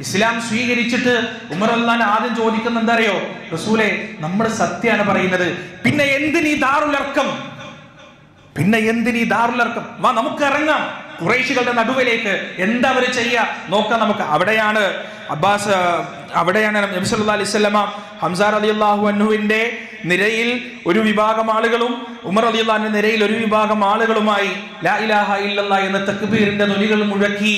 ഇസ്ലാം സ്വീകരിച്ചിട്ട് ഉമർ റളിയല്ലാഹു അൻഹു ആദ്യം ചോദിക്കുന്ന എന്താ അറിയോ? റസൂലേ, നമ്മൾ സത്യമാണ് പറയുന്നത്, പിന്നെ എന്തിനീ ദാറുൽ അർക്കം? വാ നമുക്ക് ഇറങ്ങാം ഖുറൈശികളുടെ നടുവിലേക്ക്. എന്താ അവർ ചെയ്യുക നോക്കാം നമുക്ക്. അവിടെയാണ് നബി സല്ലല്ലാഹു അലൈഹി വസല്ലമ ഹംസ റളിയല്ലാഹു അൻഹുവിന്റെ നിരയിൽ ഒരു വിഭാഗം ആളുകളും ഉമർ റളിയല്ലാഹു അൻഹുവിന്റെ നിരയിൽ ഒരു വിഭാഗം ആളുകളുമായി ലാ ഇലാഹ ഇല്ലല്ലാഹ് എന്ന തക്ബീറിന്റെ ധ്വനികൾ മുഴക്കി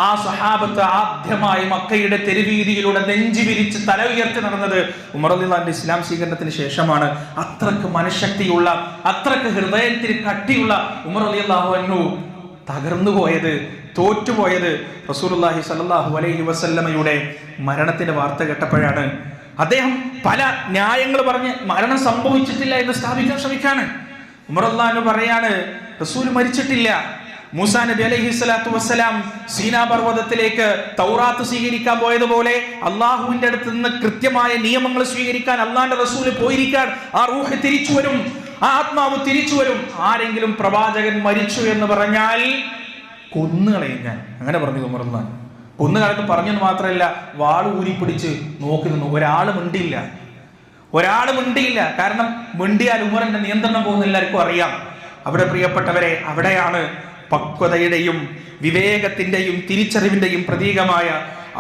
ആ സ്വഹാബത്ത് ആദ്യമായി മക്കയുടെ തെരുവീതിയിലൂടെ നെഞ്ചു വിരിച്ച് തല ഉയർത്തി നടന്നത് ഉമർ റളിയല്ലാഹു അൻഹു ഇസ്ലാം സ്വീകരണത്തിന് ശേഷമാണ്. അത്രക്ക് മനഃശക്തിയുള്ള, അത്രക്ക് ഹൃദയത്തിന് കട്ടിയുള്ള ഉമർ റളിയല്ലാഹു അൻഹു തകർന്നുപോയത്, തോറ്റുപോയത് റസൂലുള്ളാഹി സ്വല്ലല്ലാഹു അലൈഹി വസല്ലമയുടെ മരണത്തിന്റെ വാർത്ത കേട്ടപ്പോഴാണ്. അദ്ദേഹം പല ന്യായങ്ങൾ പറഞ്ഞ് മരണം സംഭവിച്ചിട്ടില്ല എന്ന് സ്ഥാപിക്കാൻ ശ്രമിക്കാണ്. ഉമർ റളിയല്ലാഹു അൻഹു പറയാണ്, റസൂൽ മരിച്ചിട്ടില്ല. മൂസാ നബി അലൈഹി സ്വലാത്തു വസ്സലാം സീനാ പർവ്വതത്തിലേക്ക് തൗറാത്ത് സ്വീകരിക്കാൻ പോയതുപോലെ അള്ളാഹുവിന്റെ അടുത്ത് നിന്ന് കൃത്യമായ നിയമങ്ങൾ സ്വീകരിക്കാൻ അള്ളാന്റെ റസൂൽ പോയിരിക്കാൻ ആ റൂഹ് തിരിച്ചു വരും, ആ ആത്മാവ് തിരിച്ചു വരും. ആരെങ്കിലും പ്രവാചകൻ മരിച്ചു എന്ന് പറഞ്ഞാൽ കൊന്നുകളയും ഞാൻ, അങ്ങനെ പറഞ്ഞു ഉമർ റളിയല്ലാഹു അൻഹു. കൊന്നുകളെന്ന് പറഞ്ഞെന്ന് മാത്രമല്ല, വാൾ ഊരിപ്പിടിച്ച് നോക്കി നിന്നു. ഒരാൾ മിണ്ടിയില്ല. കാരണം മിണ്ടിയാൽ ഉമറിന്റെ നിയന്ത്രണം പോകുന്ന എല്ലാവർക്കും അറിയാം. അവിടെ പ്രിയപ്പെട്ടവരെ, അവിടെയാണ് പക്വതയുടെയും വിവേകത്തിന്റെയും തിരിച്ചറിവിന്റെയും പ്രതീകമായ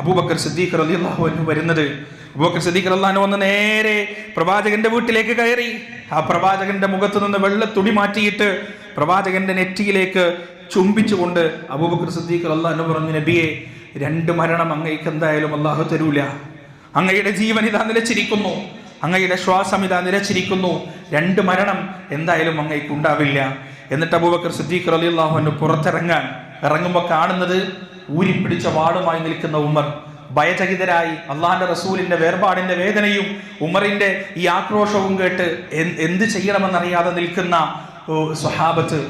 അബൂബക്കർ സിദ്ദീഖ് റളിയല്ലാഹു അൻഹു വരുന്നത്. അബൂബക്കർ സിദ്ദീഖ് റളിയല്ലാഹു അൻഹു വന്ന് നേരെ പ്രവാചകന്റെ വീട്ടിലേക്ക് കയറി. ആ പ്രവാചകന്റെ മുഖത്ത് നിന്ന് വെള്ളത്തുണി മാറ്റിയിട്ട് പ്രവാചകന്റെ നെറ്റിയിലേക്ക് ചുംബിച്ചുകൊണ്ട് അബൂബക്കർ സിദ്ദീഖ് റളിയല്ലാഹു അൻഹു പറഞ്ഞു, നബിയെ, 2 മരണം അങ്ങേക്ക് എന്തായാലും അള്ളാഹു തരൂല. അങ്ങയുടെ ജീവൻ ഇതാ നിലച്ചിരിക്കുന്നു, അങ്ങയുടെ ശ്വാസം ഇതാ നിലച്ചിരിക്കുന്നു. 2 മരണം എന്തായാലും അങ്ങേക്ക് ഉണ്ടാവില്ല. എന്നിട്ട് അബൂബക്കർ സിദ്ദീഖ് റളിയല്ലാഹു അൻഹു ഇറങ്ങുമ്പോൾ കാണുന്നത് ഊരിപ്പിടിച്ച വാളുമായി നിൽക്കുന്ന ഉമർ. ഭയചകിതരായി അള്ളാഹിന്റെ റസൂലിന്റെ വേർപാടിന്റെ വേദനയും ഉമറിന്റെ ഈ ആക്രോശവും കേട്ട് എന്ത് ചെയ്യണമെന്നറിയാതെ നിൽക്കുന്ന സ്വഹാബത്ത്.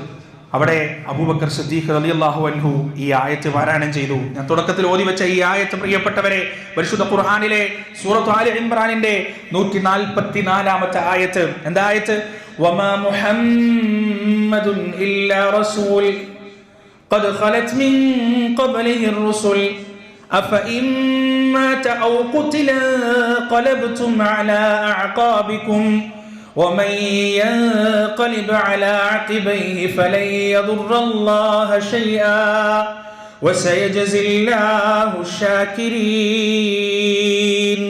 അവിടെ അബൂബക്കർ സിദ്ദീഖ് റളിയല്ലാഹു അൻഹു ഈ ആയത്ത് പാരായണം ചെയ്തു. ഞാൻ തുടക്കത്തിൽ ഓതി വെച്ച ഈ ആയത്ത് പ്രിയപ്പെട്ടവരെ, പരിശുദ്ധ ഖുർആനിലെ സൂറത്ത് ആല ഇംറാനിന്റെ 144-ാമത്തെ ആയത്ത്. എന്താ ആയത്ത്? വമാ മുഹമ്മദുൻ ഇല്ലാ റസൂൽ ഖദ് ഖലത് മിൻ ഖബ്ലിഹി الرسل അഫഇൻ മാത ഔ ഖുതില ഖലബ്തും അലാ അഅഖാബികും ومن ينقلب على عقبيه فلن يضر الله شيئا وسيجزي الله الشاكرين.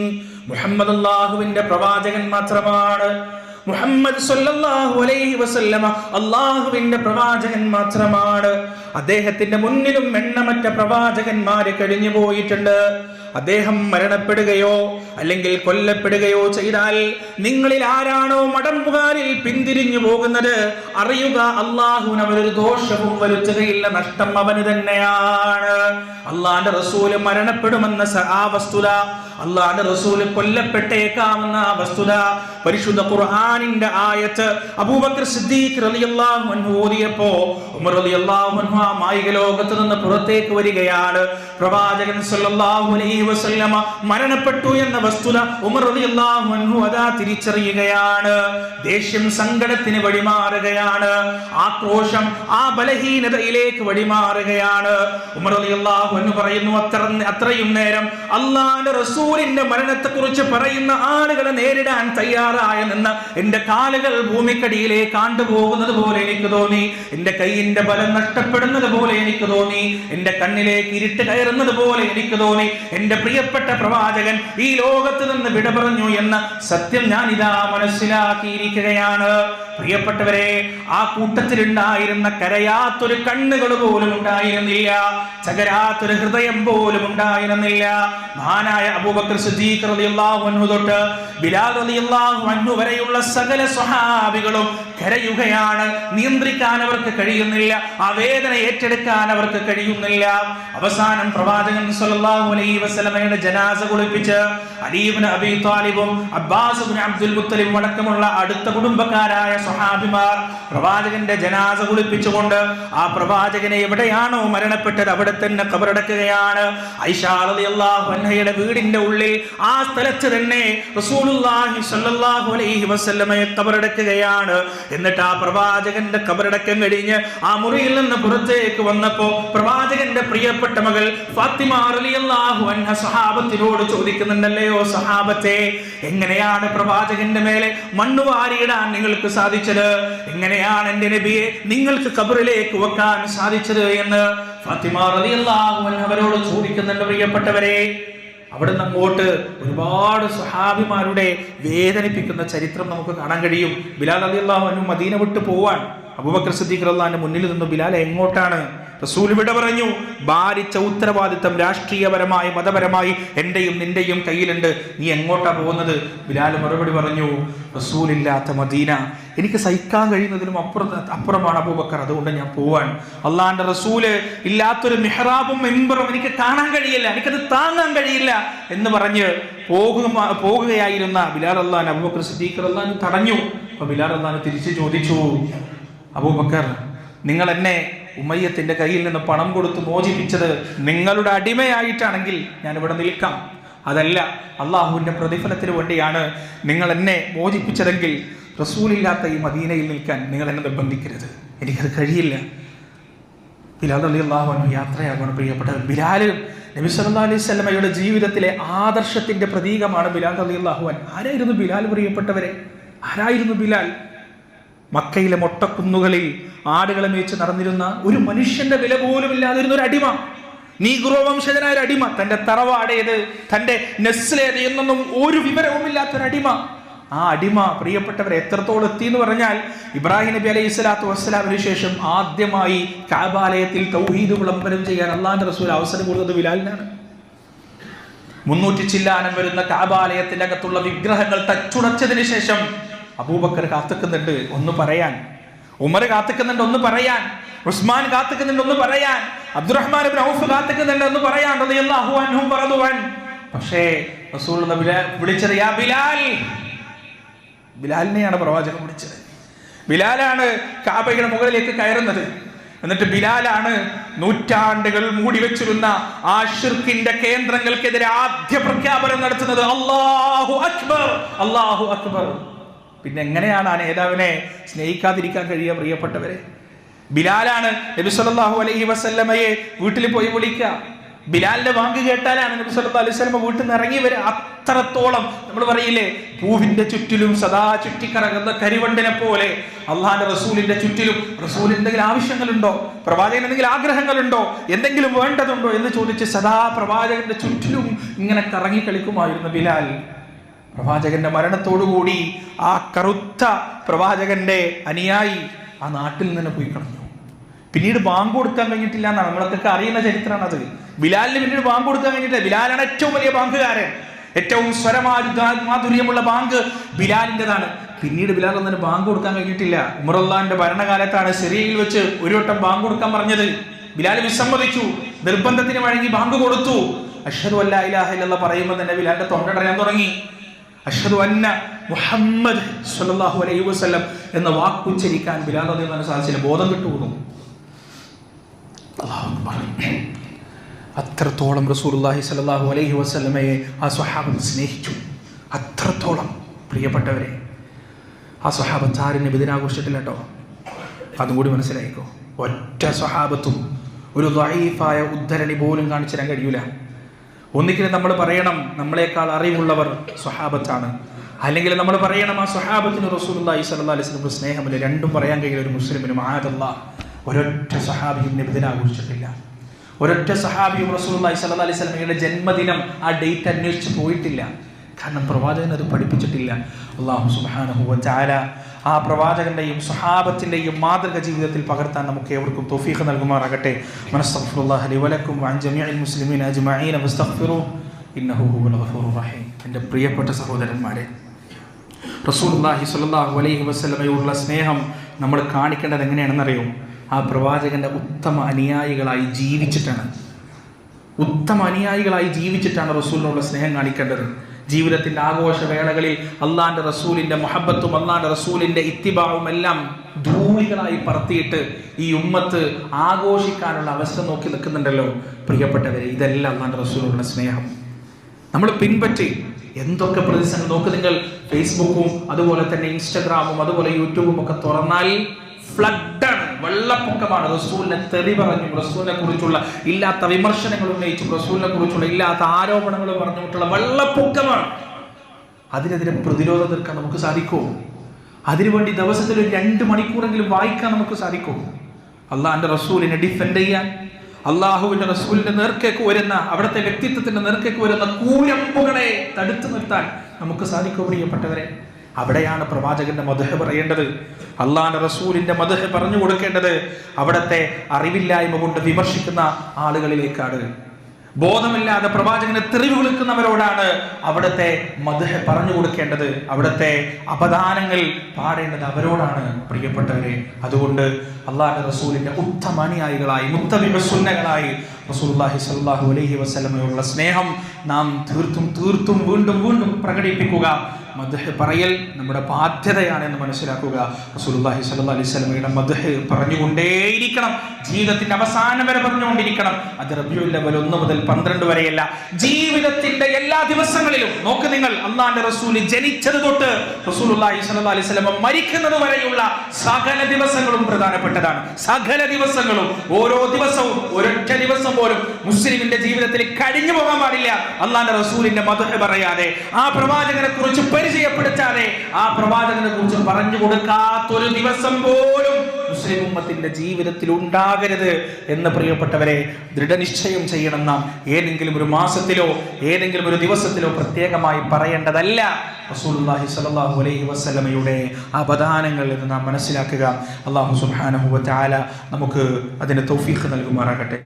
മുഹമ്മദ് അല്ലാഹുവിന്റെ പ്രവാചകൻ മാത്രമാണ്. മുഹമ്മദ് സല്ലല്ലാഹു അലൈഹി വസല്ലമ അല്ലാഹുവിന്റെ പ്രവാചകൻ മാത്രമാണ്. അദ്ദേഹത്തിന്റെ മുന്നിലും എണ്ണമറ്റ പ്രവാചകന്മാര് കഴിഞ്ഞു പോയിട്ടുണ്ട്. അദ്ദേഹം മരണപ്പെടുകയോ അല്ലെങ്കിൽ കൊല്ലപ്പെടുകയോ ചെയ്താൽ നിങ്ങളിൽ ആരാണോ മടമ്പുകാരിൽ പിന്തിരിഞ്ഞു പോകുന്നത് അറിയുക, അള്ളാഹുവിന് അവരൊരു ദോഷവും വരുത്തുകയില്ല, നഷ്ടം അവന് തന്നെയാണ്. അള്ളാന്റെ റസൂല് മരണപ്പെടുമെന്ന ആ വസ്തുത, അള്ളാന്റെ റസൂല് കൊല്ലപ്പെട്ടേക്കാമെന്ന ആ വസ്തുത പരിശുദ്ധ ഖുർആനിന്റെ ആയത്ത് അബൂബക്കർ സിദ്ദീഖ് റളിയല്ലാഹു അൻഹു ഓതിയപ്പോ ഉമർ റളിയല്ലാഹു അൻഹു ആ മായിക ലോകത്ത് നിന്ന് പുറത്തേക്ക് വരികയാണ്. പ്രവാചകൻ സല്ലല്ലാഹു അലൈഹി വസല്ലമ മരണപ്പെട്ടു എന്ന വസ്തുത ഉമർ റളിയല്ലാഹു അൻഹു അതാ തിരിച്ചറിയുകയാണ്. ദേഷ്യം സങ്കടത്തിന് വഴിമാറുകയാണ്, ആക്രോശം ആ ബലഹീനതയിലേക്ക് വഴിമാറുകയാണ്. ഉമർ റളിയല്ലാഹു അൻഹു പറയുന്നു, അത്രയും നേരം അല്ലാഹുവിന്റെ റസൂലിന്റെ മരണത്തെക്കുറിച്ച് പറയുന്ന ആളുകളെ നേരിടാൻ തയ്യാറായി നിന്ന എന്റെ കാലുകൾ ഭൂമിക്കടിയിലേക്ക് ആണ്ടുപോകുന്നത് പോലെ എനിക്ക് തോന്നി, എന്റെ കൈയിന്റെ ബലം നഷ്ടപ്പെടുന്നത് പോലെ എനിക്ക് തോന്നി, എന്റെ കണ്ണിലേക്ക് ഇരുട്ട് കയറുന്നത് പോലെ എനിക്ക് തോന്നി. എന്റെ പ്രിയപ്പെട്ട പ്രവാചകൻ ഈ ലോകത്ത് നിന്ന് വിട പറഞ്ഞു എന്ന സത്യം ഞാൻ ഇതാ മനസ്സിലാക്കിയിരിക്കുകയാണ്. പ്രിയപ്പെട്ടവരെ, ആ കൂട്ടത്തിലുണ്ടായിരുന്ന കരയാത്തൊരു കണ്ണുകൾ പോലും ഉണ്ടായിരുന്നില്ല, ചകരാത്തൊരു ഹൃദയം പോലും ഉണ്ടായിരുന്നില്ല. മഹാനായ അബൂബക്കർ സിദ്ദീഖ് റളിയല്ലാഹു അൻഹു തൊട്ട് ബിലാൽ റളിയല്ലാഹു അൻഹു വരെയുള്ള സകല സ്വഹാബികളും കരയുകയാണ്. നിയന്ത്രിക്കാൻ അവർക്ക് കഴിയുന്നില്ല, ആ വേദന ഏറ്റെടുക്കാൻ അവർക്ക് കഴിയുന്നില്ല. അവസാനം പ്രവാചകൻ സ്വല്ലല്ലാഹു അലൈഹി വസല്ലമയുടെ ജനാസ കുളിപ്പിച്ച് അലി ഇബ്നു അബീ ത്വാലിബും അബ്ബാസ് ഇബ്നു അബ്ദുൽ മുത്തലിബും അടക്കമുള്ള അടുത്ത കുടുംബക്കാരായ സ്വഹാബിമാർ പ്രവാചകന്റെ ജനാസ കുളിപ്പിച്ചുകൊണ്ട് ആ പ്രവാചകനെ എവിടെയാണോ മരണപ്പെട്ടത് അവിടെ തന്നെ ഖബറടക്കുകയാണ്. ഐഷ റളിയല്ലാഹു അൻഹയുടെ വീടിന്റെ ഉള്ളിൽ ആ സ്ഥലത്ത് തന്നെ റസൂലുള്ളാഹി സ്വല്ലല്ലാഹു അലൈഹി വസല്ലമയെ ഖബറടക്കുകയാണ്. എന്നിട്ട് ആ പ്രവാചകന്റെ ഖബറടക്കം കഴിഞ്ഞ് ആ മുറിയിൽ നിന്ന് പുറത്തേക്ക് വന്നപ്പോ പ്രവാചകന്റെ പ്രിയപ്പെട്ട മകൾ ഫാത്തിമ റളിയല്ലാഹു അൻഹ സഹാബത്തിനോട് ചോദിക്കുന്നുണ്ടല്ലയോ സഹാബത്തെ, എങ്ങനെയാണ് പ്രവാചകന്റെ മേലെ മണ്ണ് വാരിയിടാൻ നിങ്ങൾക്ക് സാധിച്ചത്? എങ്ങനെയാണ് എന്റെ നബിയെ നിങ്ങൾക്ക് ഖബറിലേക്ക് വെക്കാൻ സാധിച്ചത് എന്ന് ഫാത്തിമ റളിയല്ലാഹു അൻഹ അവരോട് ചോദിക്കുന്നുണ്ട്. പ്രിയപ്പെട്ടവരെ, അവിടുന്ന് അങ്ങോട്ട് ഒരുപാട് സ്വഹാബിമാരുടെ വേദനിപ്പിക്കുന്ന ചരിത്രം നമുക്ക് കാണാൻ കഴിയും. ബിലാൽ റളിയല്ലാഹു അൻഹു മദീന വിട്ട് പോവാൻ അബൂബക്കർ സിദ്ദീഖ് റളിയല്ലാഹു അൻഹു മുന്നിൽ നിന്ന് ബിലാൽ എങ്ങോട്ടാണ്? റസൂൽ വിട പറഞ്ഞു. ഭാരിച്ച ഉത്തരവാദിത്തം രാഷ്ട്രീയപരമായി മതപരമായി എന്റെയും നിന്റെയും കയ്യിലുണ്ട്, നീ എങ്ങോട്ടാ പോകുന്നത്? ബിലാൽ മറുപടി പറഞ്ഞു, റസൂലില്ലാത്ത മദീന എനിക്ക് സഹിക്കാൻ കഴിയുന്നതിലും അപ്പുറമാണ് അബൂബക്കർ, അതുകൊണ്ട് ഞാൻ പോവാൻ. അള്ളാന്റെ റസൂല് ഇല്ലാത്തൊരു മിഹ്റാബും മെമ്പറും എനിക്ക് കാണാൻ കഴിയില്ല, എനിക്കത് താങ്ങാൻ കഴിയില്ല എന്ന് പറഞ്ഞ് പോകുകയായിരുന്ന ബിലാൽ റളിയല്ലാഹു അൻഹു അബൂബക്കർ സിദ്ദീഖ് റളിയല്ലാഹു അൻഹു തടഞ്ഞു. അപ്പൊ ബിലാൽ റളിയല്ലാഹു അൻഹു തിരിച്ചു ചോദിച്ചു, അബൂബക്കർ, നിങ്ങൾ എന്നെ ഉമയ്യത്തിന്റെ കയ്യിൽ നിന്ന് പണം കൊടുത്ത് മോചിപ്പിച്ചത് നിങ്ങളുടെ അടിമയായിട്ടാണെങ്കിൽ ഞാൻ ഇവിടെ നിൽക്കാം. അതല്ല, അള്ളാഹുവിന്റെ പ്രതിഫലത്തിന് വേണ്ടിയാണ് നിങ്ങൾ എന്നെ മോചിപ്പിച്ചതെങ്കിൽ റസൂലില്ലാത്ത ഈ മദീനയിൽ നിൽക്കാൻ നിങ്ങൾ എന്നെ നിർബന്ധിക്കരുത്, എനിക്കത് കഴിയില്ല. ബിലാൽ റളിയല്ലാഹു അൻഹു യാത്രയാകണം. പ്രിയപ്പെട്ടത്, ബിലാൽ നബി സല്ലല്ലാഹു അലൈഹി വസല്ലമയുടെ ജീവിതത്തിലെ ആദർശത്തിന്റെ പ്രതീകമാണ് ബിലാൽ റളിയല്ലാഹു അൻഹു. ആരായിരുന്നു ബിലാൽ? പ്രിയപ്പെട്ടവരെ, ആരായിരുന്നു ബിലാൽ? മക്കയിലെ മൊട്ടക്കുന്നുകളിൽ ആടുകളെ മേച്ച് നടന്നിരുന്ന ഒരു മനുഷ്യന്റെ വില പോലും ഇല്ലാതിരുന്ന ഒരു അടിമ, നീഗ്രോ വംശജനായ ഒരു അടിമ, തന്റെ തറവാടേത് തന്റെ നെസ്ലേത് എന്നൊന്നും ഒരു വിവരവും ഇല്ലാത്തൊരടിമ. ആ അടിമ പ്രിയപ്പെട്ടവരെ എത്രത്തോളം എത്തി എന്ന് പറഞ്ഞാൽ, ഇബ്രാഹിം നബി അലൈഹി സ്വലാത്തു വസ്സലാമിന് ശേഷം ആദ്യമായി കഅബാലയത്തിൽ തൗഹീദ് വിളംബരം ചെയ്യാൻ അള്ളാഹുവിന്റെ റസൂൽ അവസരം കൊടുത്തത് ബിലാലിനാണ്. 300 ചില്ലാനം വരുന്ന കഅബാലയത്തിന്റെ അകത്തുള്ള വിഗ്രഹങ്ങൾ തച്ചുടച്ചതിന് ശേഷം അബൂബക്കർ കാത്തുക്കുന്നുണ്ട് ഒന്ന് പറയാൻ, ഉമർ കാത്തുക്കുന്നുണ്ട് ഒന്ന് പറയാൻ, ഉസ്മാൻ കാത്തുക്കുന്നുണ്ട് ഒന്ന് പറയാൻ, അബ്ദുറഹ്മാൻ ഇബ്നു ഔഫ് കാത്തുക്കുന്നുണ്ട് ഒന്ന് പറയാൻ റളിയല്ലാഹു അൻഹും റളിയൻ. പക്ഷേ റസൂൽ വിളിച്ചത് യാ ബിലാൽ. ബിലാലിനെയാണ് പ്രവാചകൻ വിളിച്ചത്. ബിലാലാണ് കഅബയുടെ മുകളിലേക്ക് കയറുന്നത്. എന്നിട്ട് ബിലാലാണ് നൂറ്റാണ്ടുകൾ മൂടി വെച്ചിരുന്ന ആ ശിർക്കിന്റെ കേന്ദ്രങ്ങൾക്കെതിരെ ആദ്യ പ്രഖ്യാപനം നടത്തുന്നത്. അല്ലാഹു അക്ബർ, അല്ലാഹു അക്ബർ. പിന്നെ എങ്ങനെയാണ് ആ നേതാവിനെ സ്നേഹിക്കാതിരിക്കാൻ കഴിയുക? പ്രിയപ്പെട്ടവരെ, ബിലാലാണ് നബി സല്ലല്ലാഹു അലൈഹി വസല്ലമയെ വീട്ടിൽ പോയി വിളിക്കുക. ബിലാലിന്റെ വാങ്ക് കേട്ടാലാണ് നബി സല്ലല്ലാഹു അലൈഹി വസല്ലമ വീട്ടിൽ നിന്ന് ഇറങ്ങി വരിക. അത്രത്തോളം നമ്മൾ പറയില്ലേ, പൂവിന്റെ ചുറ്റിലും സദാ ചുറ്റിക്കറങ്ങുന്ന കരിവണ്ടിനെ പോലെ അള്ളാഹുവിന്റെ റസൂലിന്റെ ചുറ്റിലും റസൂലിന് എന്തെങ്കിലും ആവശ്യങ്ങളുണ്ടോ, പ്രവാചകൻ എന്തെങ്കിലും ആഗ്രഹങ്ങളുണ്ടോ, എന്തെങ്കിലും വേണ്ടതുണ്ടോ എന്ന് ചോദിച്ച് സദാ പ്രവാചകന്റെ ചുറ്റിലും ഇങ്ങനെ കറങ്ങി കളിക്കുമായിരുന്നു ബിലാൽ. പ്രവാചകന്റെ മരണത്തോടുകൂടി ആ കറുത്ത പ്രവാചകന്റെ അനുയായി ആ നാട്ടിൽ നിന്ന് പോയി കളഞ്ഞു. പിന്നീട് ബാങ്ക് കൊടുക്കാൻ കഴിഞ്ഞിട്ടില്ല എന്നാണ് നമ്മളൊക്കെ അറിയുന്ന ചരിത്രമാണ് അത്. ബിലാലിന് പിന്നീട് ബാങ്ക് കൊടുക്കാൻ കഴിഞ്ഞിട്ടില്ല. ബിലാലാണ് ഏറ്റവും വലിയ ബാങ്കുകാരൻ, ഏറ്റവും സ്വരമാധുര്യമുള്ള ബാങ്ക് ബിലാലിൻ്റെതാണ്. പിന്നീട് ബിലാൽ ഒന്നിന് ബാങ്ക് കൊടുക്കാൻ കഴിഞ്ഞിട്ടില്ല. ഉമർ അള്ളാഹിന്റെ ഭരണകാലത്താണ് സിറിയയിൽ വെച്ച് ഒരു വട്ടം ബാങ്ക് കൊടുക്കാൻ പറഞ്ഞത്. ബിലാൽ വിസമ്മതിച്ചു, നിർബന്ധത്തിന് വഴങ്ങി ബാങ്ക് കൊടുത്തു. അഷ്ഹദു അല്ലാ ഇലാഹ ഇല്ലല്ലാഹ് പറയുമ്പോൾ തന്നെ ബിലാലിന്റെ തൊണ്ടടയാൻ തുടങ്ങി. അഷ്ഹദു അന്ന മുഹമ്മദ് സ്വല്ലല്ലാഹു അലൈഹി വസല്ലം എന്ന വാക്കുച്ചരിക്കാൻ ബിലാൽ റളിയല്ലാഹു സാധിച്ചില്ല, ബോധം കിട്ടുന്നു. അല്ലാഹു അക്ബർ. അത്രത്തോളം റസൂലുള്ളാഹി സ്വല്ലല്ലാഹു അലൈഹി വസല്ലമയെ ആ സ്വഹാബത്ത് സ്നേഹിച്ചു. അത്രത്തോളം പ്രിയപ്പെട്ടവരെ, ആ സ്വഹാബത്ത് ആരും നബിദിനാഘോഷത്തില്ല കേട്ടോ, അതും കൂടി മനസ്സിലായിക്കോ. ഒറ്റ സ്വഹാബത്തും ഒരു ദഈഫായ ഉദ്ധരണി പോലും കാണിച്ചു തരാൻ കഴിയൂല. ഒന്നിക്കലും നമ്മൾ പറയണം നമ്മളെക്കാൾ അറിവുള്ളവർ സ്വഹാബത്താണ്. അല്ലെങ്കിൽ നമ്മൾ പറയണം ആ സ്വഹാബത്തിന് റസൂലുള്ളാഹി സ്വല്ലല്ലാഹു അലൈഹി വസല്ലം സ്നേഹമില്ല. രണ്ടും പറയാൻ കഴിയുന്ന ഒരു മുസ്ലിമിന് മആദല്ലാഹ് ഒരൊറ്റ സഹാബിയും നബിദിനം ആഘോഷിച്ചിട്ടില്ല. ഒരൊറ്റ സഹാബിയും റസൂലുള്ളാഹി സ്വല്ലല്ലാഹു അലൈഹി വസല്ലമയുടെ ജന്മദിനം ആ ഡേറ്റ് അന്വേഷിച്ച് പോയിട്ടില്ല. കാരണം പ്രവാചകൻ അത് പഠിപ്പിച്ചിട്ടില്ല. അല്ലാഹു സുബ്ഹാനഹു വ തആല ആ പ്രവാചകന്റെയും സ്വഹാബത്തിന്റെയും മാതൃക ജീവിതത്തിൽ പകർത്താൻ നമുക്ക് ഏവർക്കും തൗഫീഖ് നൽകുമാറാകട്ടെ. വനസ്തഗ്ഫിറുല്ലാഹ ലി വലക്കും വഅൻ ജമീഇൽ മുസ്ലിമീന അജ്മഈന വസ്തഗ്ഫിറുഹു ഇന്നഹു ഹുവൽ ഗഫൂറുർ റഹീം. എൻ്റെ പ്രിയപ്പെട്ട സഹോദരന്മാരെ, റസൂലുള്ളാഹി സ്വല്ലല്ലാഹു അലൈഹി വസല്ലമയോടുള്ള സ്നേഹം നമ്മൾ കാണിക്കേണ്ടത് എങ്ങനെയാണെന്നറിയോ? ആ പ്രവാചകന്റെ ഉത്തമ അനുയായികളായി ജീവിച്ചിട്ടാണ് റസൂലിനോടുള്ള സ്നേഹം കാണിക്കേണ്ടത്. ജീവിതത്തിന്റെ ആഘോഷവേളകളിൽ അള്ളാന്റെ റസൂലിന്റെ മുഹബ്ബത്തും അള്ളാന്റെ റസൂലിന്റെ ഇത്തിബാവും എല്ലാം ധൂളികളായി പറത്തിയിട്ട് ഈ ഉമ്മത്ത് ആഘോഷിക്കാനുള്ള അവസരം നോക്കി നിൽക്കുന്നുണ്ടല്ലോ പ്രിയപ്പെട്ടവരെ. ഇതെല്ലാം അള്ളാന്റെ റസൂലിനുള്ള സ്നേഹം നമ്മൾ പിൻപറ്റി. എന്തൊക്കെ പ്രതിസന്ധി നോക്ക് നിങ്ങൾ. ഫേസ്ബുക്കും അതുപോലെ തന്നെ ഇൻസ്റ്റഗ്രാമും അതുപോലെ യൂട്യൂബും ഒക്കെ തുറന്നാൽ ഫ്ലഡാണ്, വെള്ളപ്പൊക്കമാണ്. റസൂലിനെ തെറി പറഞ്ഞും റസൂലിനെ കുറിച്ചുള്ള ഇല്ലാത്ത വിമർശനങ്ങൾ ഉന്നയിച്ചും റസൂലിനെ കുറിച്ചുള്ള ഇല്ലാത്ത ആരോപണങ്ങൾ പറഞ്ഞുകൊണ്ടുള്ള വെള്ളപ്പൊക്കമാണ്. അതിനെതിരെ പ്രതിരോധം തീർക്കാൻ നമുക്ക് സാധിക്കുമോ? അതിനുവേണ്ടി ദിവസത്തിൽ ഒരു 2 മണിക്കൂറെങ്കിലും വായിക്കാൻ നമുക്ക് സാധിക്കുമോ? അള്ളാഹിന്റെ റസൂലിനെ ഡിഫെൻഡ് ചെയ്യാൻ, അള്ളാഹുവിന്റെ റസൂലിന്റെ നേർക്കേക്ക് വരുന്ന, അവിടുത്തെ വ്യക്തിത്വത്തിന്റെ നേർക്കേക്ക് വരുന്ന കൂരമ്പുകളെ തടുത്തു നിർത്താൻ നമുക്ക് സാധിക്കുമോ പ്രിയപ്പെട്ടവരെ? അവിടെയാണ് പ്രവാചകന്റെ മദ്ഹ് പറയേണ്ടത്, അള്ളാന്റെ റസൂലിന്റെ മദ്ഹ് പറഞ്ഞു കൊടുക്കേണ്ടത്. അവിടത്തെ അറിവില്ലായ്മ കൊണ്ട് വിമർശിക്കുന്ന ആളുകളിലേക്കാണ്, ബോധമില്ലാതെ പ്രവാചകനെ തെറിവ് വിളിക്കുന്നവരോടാണ് അവിടുത്തെ മദ്ഹ് പറഞ്ഞു കൊടുക്കേണ്ടത്. അവിടുത്തെ അപദാനങ്ങൾ പാടേണ്ടത് അവരോടാണ് പ്രിയപ്പെട്ടവരെ. അതുകൊണ്ട് അള്ളാഹുവിന്റെ റസൂലിന്റെ ഉത്തമ അനുയായികളായി മുത്തബിഉ സുന്നകളായി റസൂലുള്ളാഹി സ്വല്ലല്ലാഹു അലൈഹി വസല്ലമയോടുള്ള സ്നേഹം നാം തീർത്തും വീണ്ടും പ്രകടിപ്പിക്കുക. മദ്ഹ് പറയൽ നമ്മുടെ ബാധ്യതയാണെന്ന് മനസ്സിലാക്കുക. റസൂലുള്ളാഹി സ്വല്ലല്ലാഹു അലൈഹി വസല്ലമയുടെ മദ്ഹ് പറഞ്ഞുകൊണ്ടേയിരിക്കണം, ജീവിതത്തിന്റെ അവസാനം വരെ പറഞ്ഞുകൊണ്ടിരിക്കണം. അത് റബീഉൽ അവ്വൽ 1 മുതൽ 12 വരെയല്ല, ജീവിതത്തിന്റെ എല്ലാ ദിവസങ്ങളിലും. നോക്ക് നിങ്ങൾ, അല്ലാഹുവിന്റെ റസൂൽ ജനിച്ചത് തൊട്ട് റസൂലുള്ളാഹി സ്വല്ലല്ലാഹു അലൈഹി വസല്ലമ മരിക്കുന്നത് വരെയുള്ള സകല ദിവസങ്ങളും പ്രധാനപ്പെട്ടതാണ്. സകല ദിവസങ്ങളും, ഓരോ ദിവസവും, ഒരൊറ്റ ദിവസം പോലും മുസ്ലിമിന്റെ ജീവിതത്തിൽ കഴിഞ്ഞു പോകാൻ പാടില്ല അല്ലാഹുവിന്റെ റസൂലിന്റെ മദ്ഹ് പറയാതെ, ആ പ്രവാചകനെ കുറിച്ച് പരിചയപ്പെടുത്താതെ, ആ പ്രവാചകനെ കുറിച്ച് പറഞ്ഞു കൊടുക്കാത്തൊരു ദിവസം പോലും മുസ്ലിം ഉമ്മത്തിന്റെ ജീവിതത്തിൽ ഉണ്ടാകരുത് എന്ന് പ്രിയപ്പെട്ടവരെ ദൃഢനിശ്ചയം ചെയ്യണം. നാം ഏതെങ്കിലും ഒരു മാസത്തിലോ ഏതെങ്കിലും ഒരു ദിവസത്തിലോ പ്രത്യേകമായി പറയേണ്ടതല്ല. റസൂലുള്ളാഹി സ്വല്ലല്ലാഹു അലൈഹി വസല്ലമയുടെ അപദാനങ്ങൾ എന്ന് നാം മനസ്സിലാക്കുക. അല്ലാഹു സുബ്ഹാനഹു വ തആല നമുക്ക് അതിന് തൗഫീഖ് നൽകുമാറാകട്ടെ.